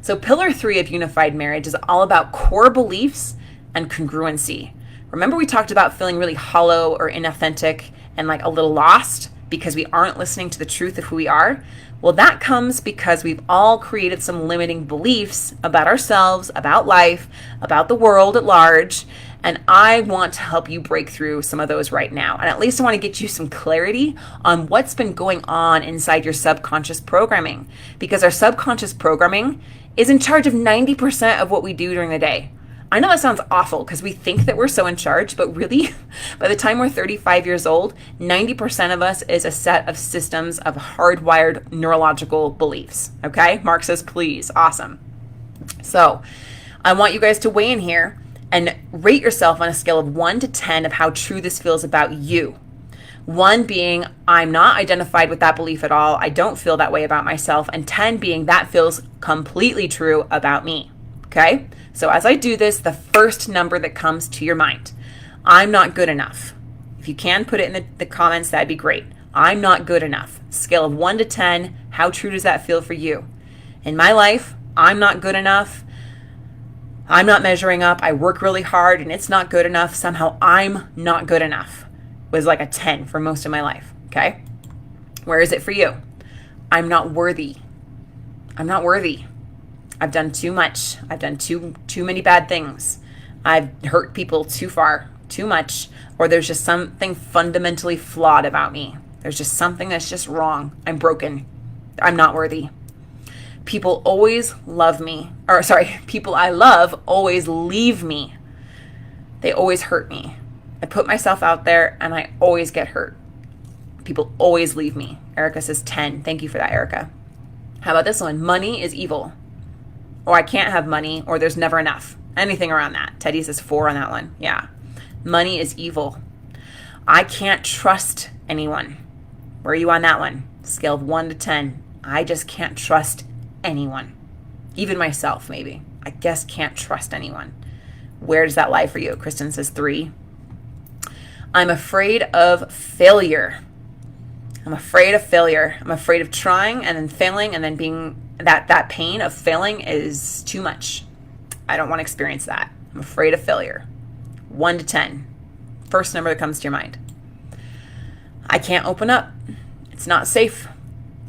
So pillar 3 of unified marriage is all about core beliefs and congruency. Remember we talked about feeling really hollow or inauthentic and like a little lost because we aren't listening to the truth of who we are? Well, that comes because we've all created some limiting beliefs about ourselves, about life, about the world at large, and I want to help you break through some of those right now. And at least I want to get you some clarity on what's been going on inside your subconscious programming, because our subconscious programming is in charge of 90% of what we do during the day. I know that sounds awful because we think that we're so in charge, but really, by the time we're 35 years old, 90% of us is a set of systems of hardwired neurological beliefs. Okay? Mark says, please. Awesome. So I want you guys to weigh in here and rate yourself on a scale of 1 to 10 of how true this feels about you. 1 being, I'm not identified with that belief at all. I don't feel that way about myself. And 10 being, that feels completely true about me. Okay? So as I do this, the first number that comes to your mind, I'm not good enough. If you can put it in the comments, that'd be great. I'm not good enough. Scale of 1 to 10, how true does that feel for you? In my life, I'm not good enough. I'm not measuring up. I work really hard and it's not good enough. Somehow I'm not good enough was like a 10 for most of my life. Okay. Where is it for you? I'm not worthy. I'm not worthy. I've done too much. I've done too many bad things. I've hurt people too far, too much, or there's just something fundamentally flawed about me. There's just something that's just wrong. I'm broken. I'm not worthy. People always love me, people I love always leave me. They always hurt me. I put myself out there and I always get hurt. People always leave me. Erica says 10. Thank you for that, Erica. How about this one? Money is evil. Or I can't have money, or there's never enough. Anything around that. Teddy says 4 on that one. Yeah. Money is evil. I can't trust anyone. Where are you on that one? Scale of 1 to 10. I just can't trust anyone. Even myself, maybe. I guess can't trust anyone. Where does that lie for you? Kristen says 3. I'm afraid of failure. I'm afraid of failure. I'm afraid of trying and then failing and then being that pain of failing is too much. I don't want to experience that. I'm afraid of failure. 1 to 10. First number that comes to your mind. I can't open up. It's not safe.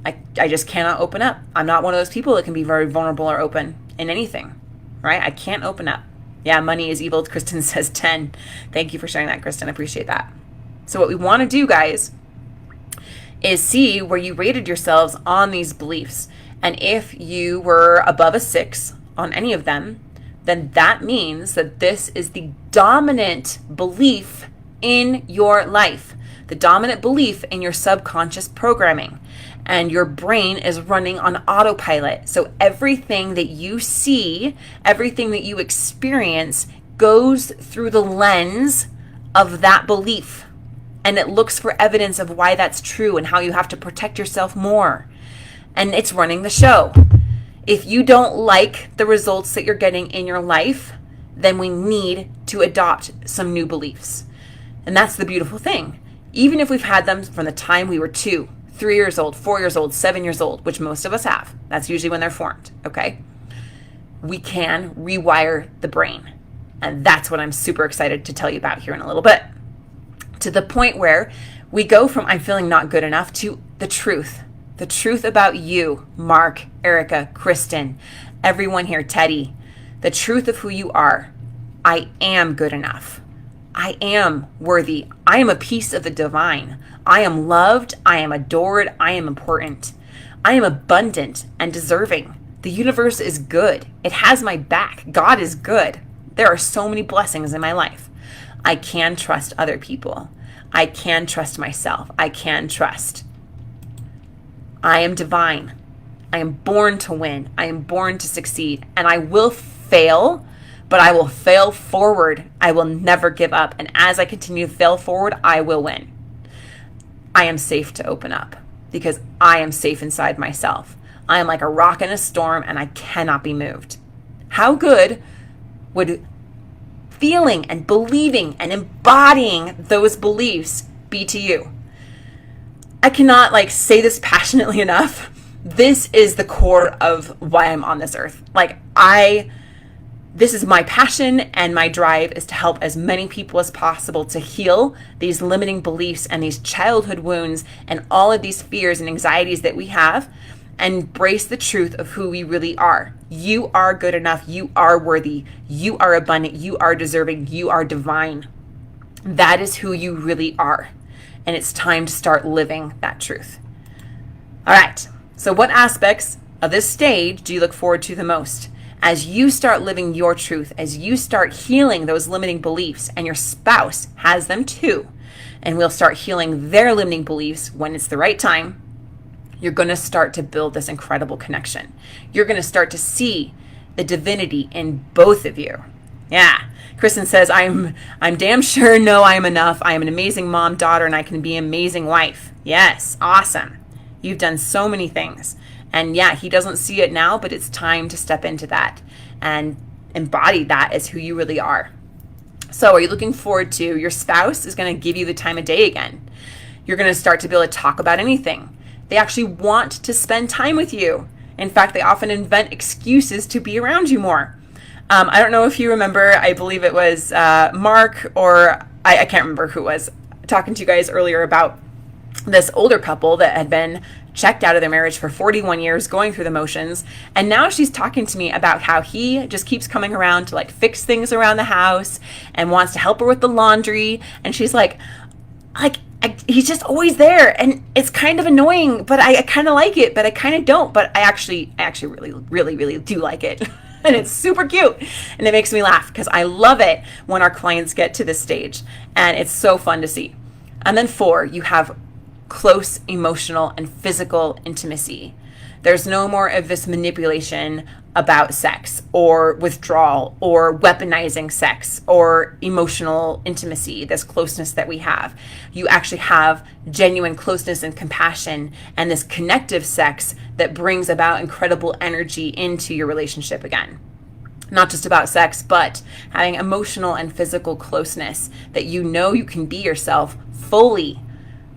I just cannot open up. I'm not one of those people that can be very vulnerable or open in anything, right? I can't open up. Yeah, money is evil. Kristen says 10. Thank you for sharing that, Kristen. I appreciate that. So what we want to do, guys, is see where you rated yourselves on these beliefs. And if you were above a 6 on any of them, then that means that this is the dominant belief in your life, the dominant belief in your subconscious programming. And your brain is running on autopilot. So everything that you see, everything that you experience goes through the lens of that belief. And it looks for evidence of why that's true and how you have to protect yourself more. And it's running the show. If you don't like the results that you're getting in your life, then we need to adopt some new beliefs. And that's the beautiful thing. Even if we've had them from the time we were 2, 3 years old, 4 years old, 7 years old, which most of us have. That's usually when they're formed, okay? We can rewire the brain. And that's what I'm super excited to tell you about here in a little bit. To the point where we go from I'm feeling not good enough to the truth about you, Mark, Erica, Kristen, everyone here, Teddy, the truth of who you are. I am good enough. I am worthy. I am a piece of the divine. I am loved. I am adored. I am important. I am abundant and deserving. The universe is good. It has my back. God is good. There are so many blessings in my life. I can trust other people. I can trust myself. I can trust. I am divine. I am born to win. I am born to succeed. And I will fail, but I will fail forward. I will never give up. And as I continue to fail forward, I will win. I am safe to open up because I am safe inside myself. I am like a rock in a storm and I cannot be moved. How good would feeling and believing and embodying those beliefs be to you? I cannot say this passionately enough. This is the core of why I'm on this earth. This is my passion, and my drive is to help as many people as possible to heal these limiting beliefs and these childhood wounds and all of these fears and anxieties that we have, and embrace the truth of who we really are. You are good enough. You are worthy. You are abundant. You are deserving. You are divine. That is who you really are. And it's time to start living that truth. All right. So what aspects of this stage do you look forward to the most? As you start living your truth, as you start healing those limiting beliefs, and your spouse has them too, and we'll start healing their limiting beliefs when it's the right time, you're going to start to build this incredible connection. You're going to start to see the divinity in both of you. Yeah. Kristen says, I'm damn sure know I am enough. I am an amazing mom, daughter, and I can be an amazing wife. Yes. Awesome. You've done so many things. And yeah, he doesn't see it now, but it's time to step into that and embody that as who you really are. So are you looking forward to your spouse is going to give you the time of day again? You're going to start to be able to talk about anything. They actually want to spend time with you. In fact, they often invent excuses to be around you more. I don't know if you remember, I believe it was Mark or I can't remember who it was, talking to you guys earlier about this older couple that had been checked out of their marriage for 41 years, going through the motions. And now she's talking to me about how he just keeps coming around to fix things around the house and wants to help her with the laundry. And she's he's just always there. And it's kind of annoying, but I kind of like it, but I kind of don't. But I actually really, really, really do like it. And it's super cute. And it makes me laugh because I love it when our clients get to this stage. And it's so fun to see. And then 4, you have close emotional and physical intimacy. There's no more of this manipulation about sex or withdrawal or weaponizing sex or emotional intimacy, this closeness that we have. You actually have genuine closeness and compassion and this connective sex that brings about incredible energy into your relationship again. Not just about sex, but having emotional and physical closeness that you know you can be yourself fully,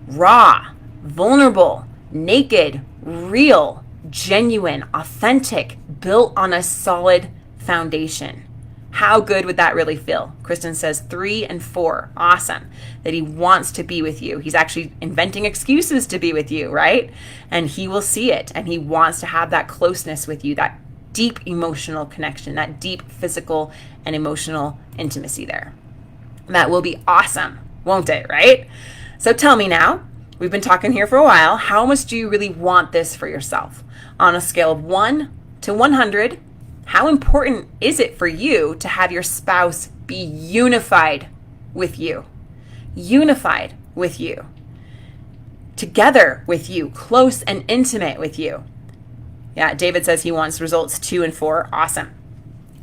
raw, vulnerable, naked, real, genuine, authentic, built on a solid foundation. How good would that really feel? Kristen says 3 and 4. Awesome. That he wants to be with you. He's actually inventing excuses to be with you, right? And he will see it. And he wants to have that closeness with you, that deep emotional connection, that deep physical and emotional intimacy there. That will be awesome, won't it, right? So tell me now, we've been talking here for a while, how much do you really want this for yourself? On a scale of 1 to 100, how important is it for you to have your spouse be unified with you? Unified with you. Together with you, close and intimate with you. Yeah, David says he wants results 2 and 4. Awesome.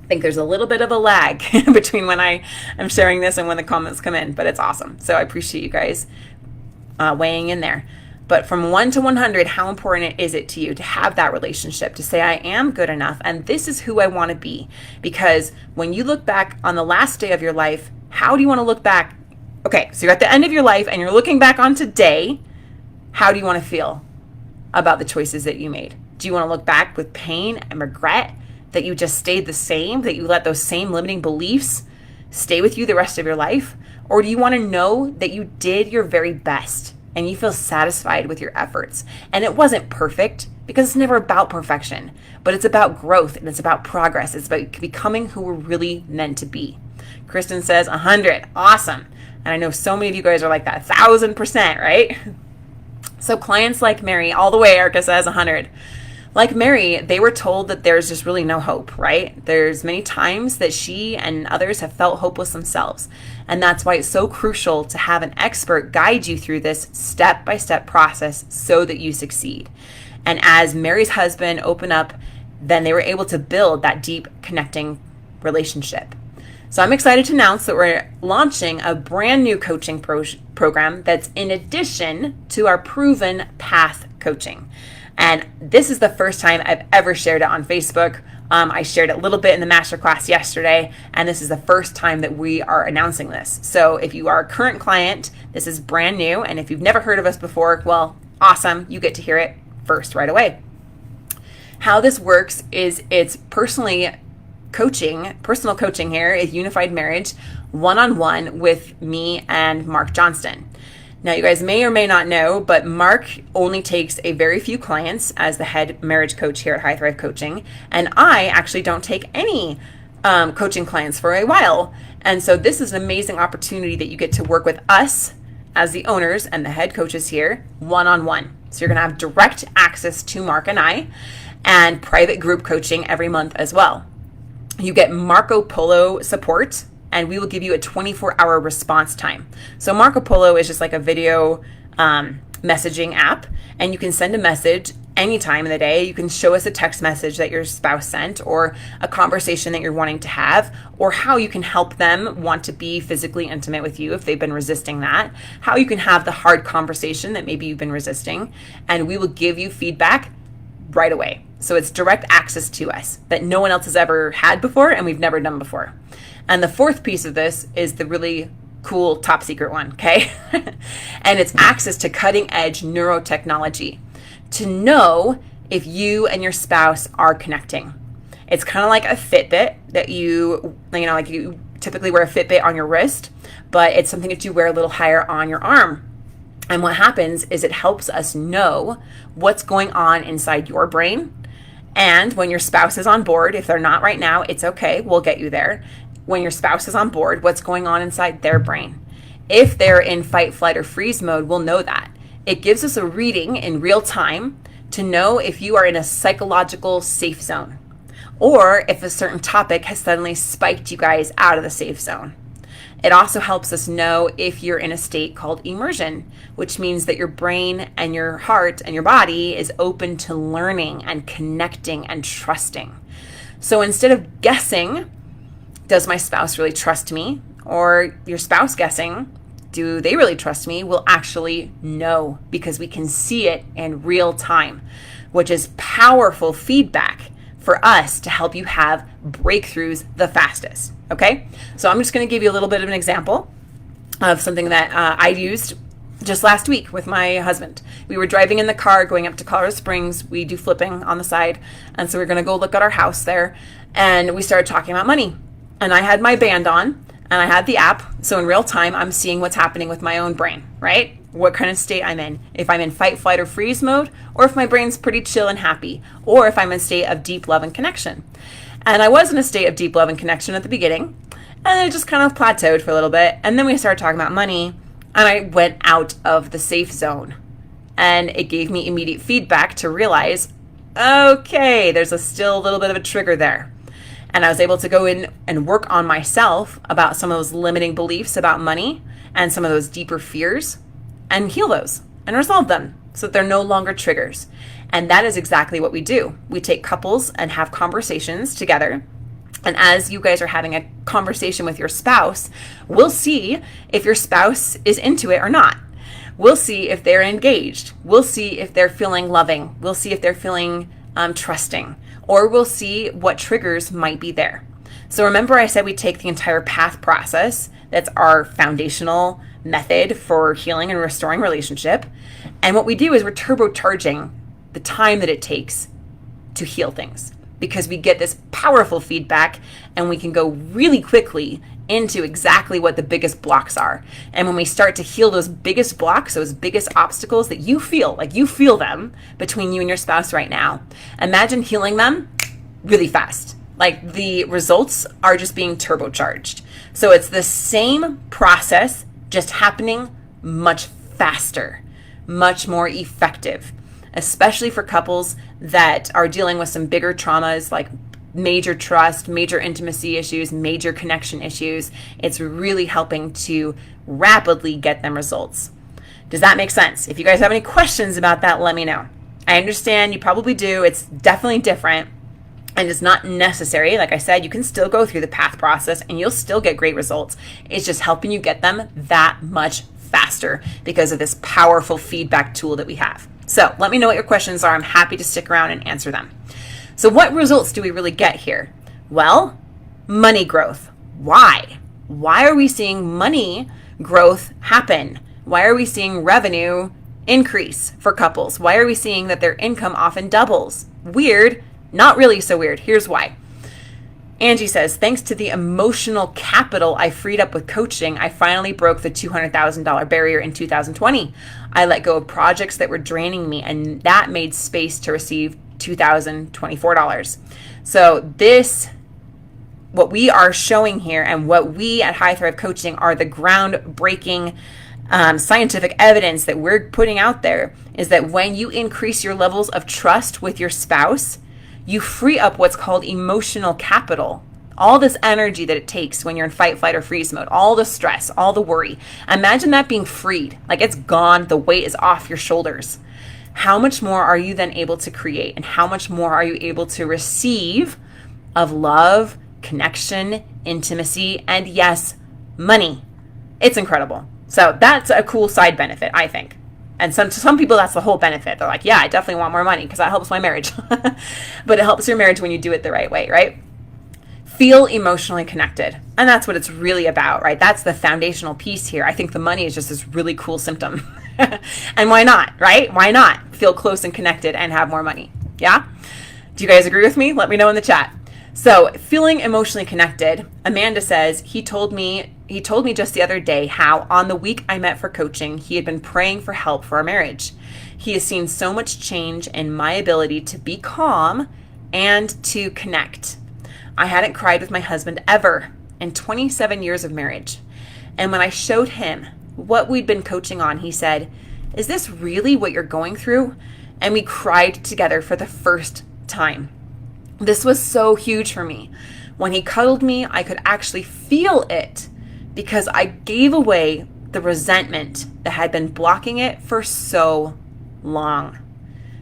I think there's a little bit of a lag between when I am sharing this and when the comments come in, but it's awesome. So I appreciate you guys weighing in there. But from 1 to 100, how important is it to you to have that relationship, to say, I am good enough, and this is who I want to be? Because when you look back on the last day of your life, how do you want to look back? Okay, so you're at the end of your life, and you're looking back on today. How do you want to feel about the choices that you made? Do you want to look back with pain and regret that you just stayed the same, that you let those same limiting beliefs stay with you the rest of your life? Or do you want to know that you did your very best, and you feel satisfied with your efforts. And it wasn't perfect because it's never about perfection, but it's about growth and it's about progress. It's about becoming who we're really meant to be. Kristen says 100. Awesome. And I know so many of you guys are like that, 1,000%, right? So clients like Mary, all the way, Erica says 100. Like Mary, they were told that there's just really no hope, right? There's many times that she and others have felt hopeless themselves. And that's why it's so crucial to have an expert guide you through this step-by-step process so that you succeed. And as Mary's husband opened up, then they were able to build that deep connecting relationship. So I'm excited to announce that we're launching a brand new coaching program that's in addition to our proven path coaching. And this is the first time I've ever shared it on Facebook. I shared it a little bit in the Masterclass yesterday, and this is the first time that we are announcing this. So if you are a current client, this is brand new. And if you've never heard of us before, well, awesome. You get to hear it first right away. How this works is it's personal coaching here is Unified Marriage, one-on-one with me and Mark Johnston. Now, you guys may or may not know, but Mark only takes a very few clients as the head marriage coach here at High Thrive Coaching, and I actually don't take any coaching clients for a while. And so this is an amazing opportunity that you get to work with us as the owners and the head coaches here one-on-one. So you're going to have direct access to Mark and I, and private group coaching every month as well. You get Marco Polo support, and we will give you a 24-hour response time. So Marco Polo is just like a video messaging app, and you can send a message any time of the day. You can show us a text message that your spouse sent, or a conversation that you're wanting to have, or how you can help them want to be physically intimate with you if they've been resisting that, how you can have the hard conversation that maybe you've been resisting, and we will give you feedback right away. So it's direct access to us that no one else has ever had before and we've never done before. And the fourth piece of this is the really cool top secret one, okay? And it's access to cutting edge neurotechnology to know if you and your spouse are connecting. It's kind of like a Fitbit that you typically wear a Fitbit on your wrist, but it's something that you wear a little higher on your arm. And what happens is it helps us know what's going on inside your brain. And when your spouse is on board, if they're not right now, it's okay, we'll get you there. When your spouse is on board, what's going on inside their brain. If they're in fight, flight, or freeze mode, we'll know that. It gives us a reading in real time to know if you are in a psychological safe zone, or if a certain topic has suddenly spiked you guys out of the safe zone. It also helps us know if you're in a state called immersion, which means that your brain and your heart and your body is open to learning and connecting and trusting. So instead of guessing, does my spouse really trust me? Or your spouse guessing, do they really trust me? We'll actually know because we can see it in real time, which is powerful feedback for us to help you have breakthroughs the fastest. Okay, so I'm just going to give you a little bit of an example of something that I used just last week with my husband. We were driving in the car going up to Colorado Springs. We do flipping on the side, and so we're going to go look at our house there, and we started talking about money. And I had my band on, and I had the app, so in real time, I'm seeing what's happening with my own brain, right? What kind of state I'm in, if I'm in fight, flight, or freeze mode, or if my brain's pretty chill and happy, or if I'm in a state of deep love and connection. And I was in a state of deep love and connection at the beginning, and it just kind of plateaued for a little bit. And then we started talking about money, and I went out of the safe zone. And it gave me immediate feedback to realize, okay, there's still a little bit of a trigger there. And I was able to go in and work on myself about some of those limiting beliefs about money and some of those deeper fears and heal those and resolve them so that they're no longer triggers. And that is exactly what we do. We take couples and have conversations together. And as you guys are having a conversation with your spouse, we'll see if your spouse is into it or not. We'll see if they're engaged. We'll see if they're feeling loving. We'll see if they're feeling trusting. Or we'll see what triggers might be there. So remember I said we take the entire path process. That's our foundational method for healing and restoring relationship. And what we do is we're turbocharging the time that it takes to heal things, because we get this powerful feedback and we can go really quickly into exactly what the biggest blocks are. And when we start to heal those biggest blocks, those biggest obstacles that you feel, like you feel them between you and your spouse right now, imagine healing them really fast. Like the results are just being turbocharged. So it's the same process, just happening much faster, much more effective, especially for couples that are dealing with some bigger traumas like major trust, major intimacy issues, major connection issues. It's really helping to rapidly get them results. Does that make sense? If you guys have any questions about that, let me know. I understand you probably do. It's definitely different and it's not necessary. Like I said, you can still go through the path process and you'll still get great results. It's just helping you get them that much faster because of this powerful feedback tool that we have. So let me know what your questions are. I'm happy to stick around and answer them. So what results do we really get here? Well, money growth. Why? Why are we seeing money growth happen? Why are we seeing revenue increase for couples? Why are we seeing that their income often doubles? Weird, not really so weird. Here's why. Angie says, thanks to the emotional capital I freed up with coaching, I finally broke the $200,000 barrier in 2020. I let go of projects that were draining me, and that made space to receive $2,024. So this, what we are showing here and what we at High Thrive Coaching are the groundbreaking scientific evidence that we're putting out there is that when you increase your levels of trust with your spouse, you free up what's called emotional capital. All this energy that it takes when you're in fight, flight, or freeze mode, all the stress, all the worry. Imagine that being freed, like it's gone, the weight is off your shoulders. How much more are you then able to create and how much more are you able to receive of love, connection, intimacy, and yes, money? It's incredible. So that's a cool side benefit, I think. And to some people, that's the whole benefit. They're like, yeah, I definitely want more money because that helps my marriage. But it helps your marriage when you do it the right way, right? Feel emotionally connected. And that's what it's really about, right? That's the foundational piece here. I think the money is just this really cool symptom. And why not, right? Why not feel close and connected and have more money? Yeah? Do you guys agree with me? Let me know in the chat. So feeling emotionally connected, Amanda says, he told me just the other day how on the week I met for coaching, he had been praying for help for our marriage. He has seen so much change in my ability to be calm and to connect. I hadn't cried with my husband ever in 27 years of marriage. And when I showed him what we'd been coaching on, he said, is this really what you're going through? And we cried together for the first time. This was so huge for me. When he cuddled me, I could actually feel it because I gave away the resentment that had been blocking it for so long.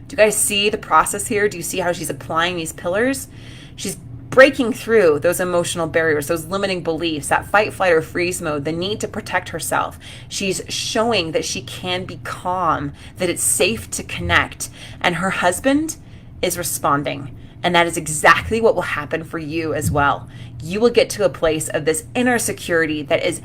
Do you guys see the process here? Do you see how she's applying these pillars? She's breaking through those emotional barriers, those limiting beliefs, that fight, flight, or freeze mode, the need to protect herself. She's showing that she can be calm, that it's safe to connect. And her husband is responding. And that is exactly what will happen for you as well. You will get to a place of this inner security that is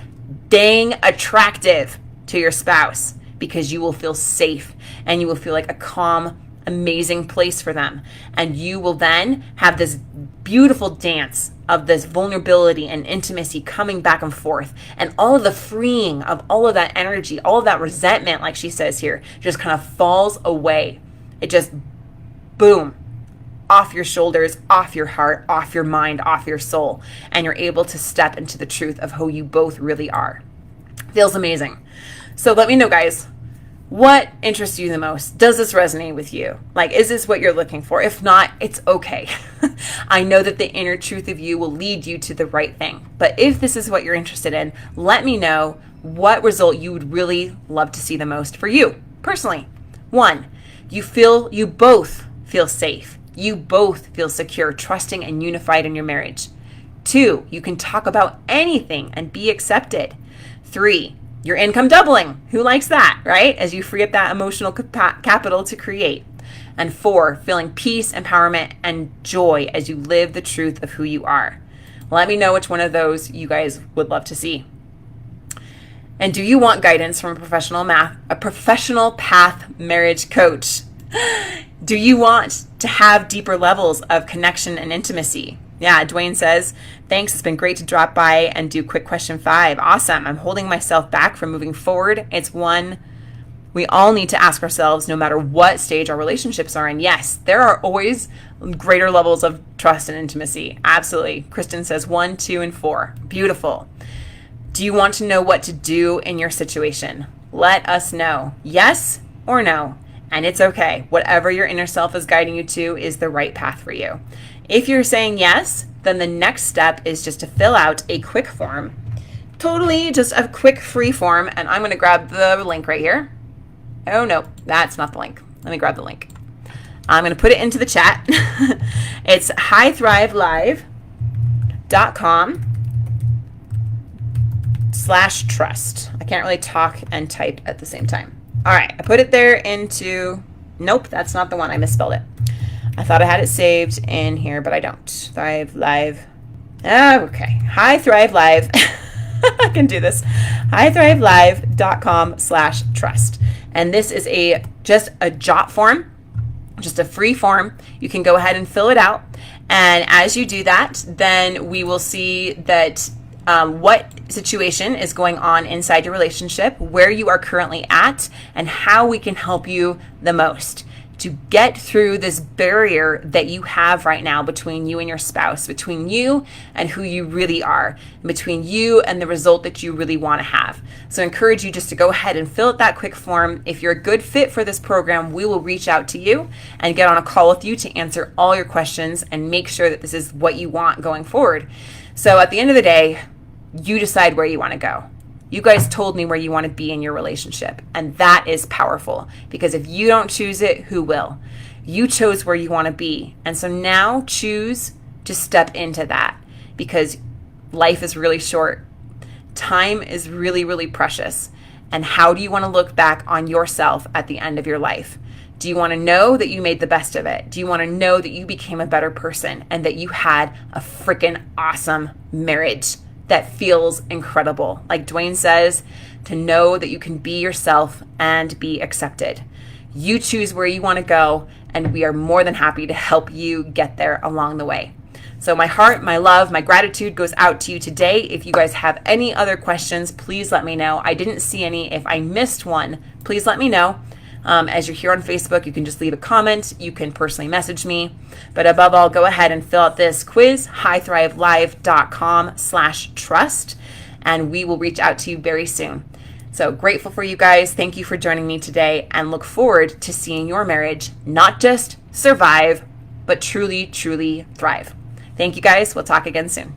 dang attractive to your spouse because you will feel safe and you will feel like a calm, amazing place for them. And you will then have this beautiful dance of this vulnerability and intimacy coming back and forth. And all of the freeing of all of that energy, all of that resentment, like she says here, just kind of falls away. It just, boom, off your shoulders, off your heart, off your mind, off your soul. And you're able to step into the truth of who you both really are. Feels amazing. So let me know, guys. What interests you the most? Does this resonate with you? Like, is this what you're looking for? If not, it's okay. I know that the inner truth of you will lead you to the right thing. But if this is what you're interested in, let me know what result you would really love to see the most for you personally. 1, you both feel safe. You both feel secure, trusting, and unified in your marriage. 2, you can talk about anything and be accepted. 3, your income doubling. Who likes that, right? As you free up that emotional capital to create. And 4, feeling peace, empowerment, and joy as you live the truth of who you are. Let me know which one of those you guys would love to see. And do you want guidance from a professional path marriage coach? Do you want to have deeper levels of connection and intimacy? Yeah, Dwayne says, thanks. It's been great to drop by and do quick question 5. Awesome. I'm holding myself back from moving forward. It's one we all need to ask ourselves no matter what stage our relationships are in. Yes, there are always greater levels of trust and intimacy. Absolutely. Kristen says 1, 2, and 4. Beautiful. Do you want to know what to do in your situation? Let us know. Yes or no. And it's okay. Whatever your inner self is guiding you to is the right path for you. If you're saying yes, then the next step is just to fill out a quick form. Totally just a quick free form. And I'm going to grab the link right here. Oh, no, that's not the link. Let me grab the link. I'm going to put it into the chat. It's highthrivelive.com/trust. I can't really talk and type at the same time. All right, I put it there into, nope, that's not the one. I misspelled it. I thought I had it saved in here, but I don't. Thrive Live. Okay, Hi Thrive Live. I can do this. highthrivelive.com/trust. And this is just a jot form, just a free form. You can go ahead and fill it out. And as you do that, then we will see that what situation is going on inside your relationship, where you are currently at, and how we can help you the most to get through this barrier that you have right now between you and your spouse, between you and who you really are, between you and the result that you really want to have. So I encourage you just to go ahead and fill out that quick form. If you're a good fit for this program, we will reach out to you and get on a call with you to answer all your questions and make sure that this is what you want going forward. So at the end of the day, you decide where you want to go. You guys told me where you want to be in your relationship, and that is powerful, because if you don't choose it, who will? You chose where you want to be, and so now choose to step into that, because life is really short. Time is really, really precious, and how do you want to look back on yourself at the end of your life? Do you want to know that you made the best of it? Do you want to know that you became a better person and that you had a freaking awesome marriage that feels incredible? Like Dwayne says, to know that you can be yourself and be accepted. You choose where you want to go, and we are more than happy to help you get there along the way. So my heart, my love, my gratitude goes out to you today. If you guys have any other questions, please let me know. I didn't see any. If I missed one, please let me know. As you're here on Facebook, you can just leave a comment. You can personally message me. But above all, go ahead and fill out this quiz, highthrivelive.com/trust, and we will reach out to you very soon. So grateful for you guys. Thank you for joining me today, and look forward to seeing your marriage not just survive, but truly, truly thrive. Thank you guys. We'll talk again soon.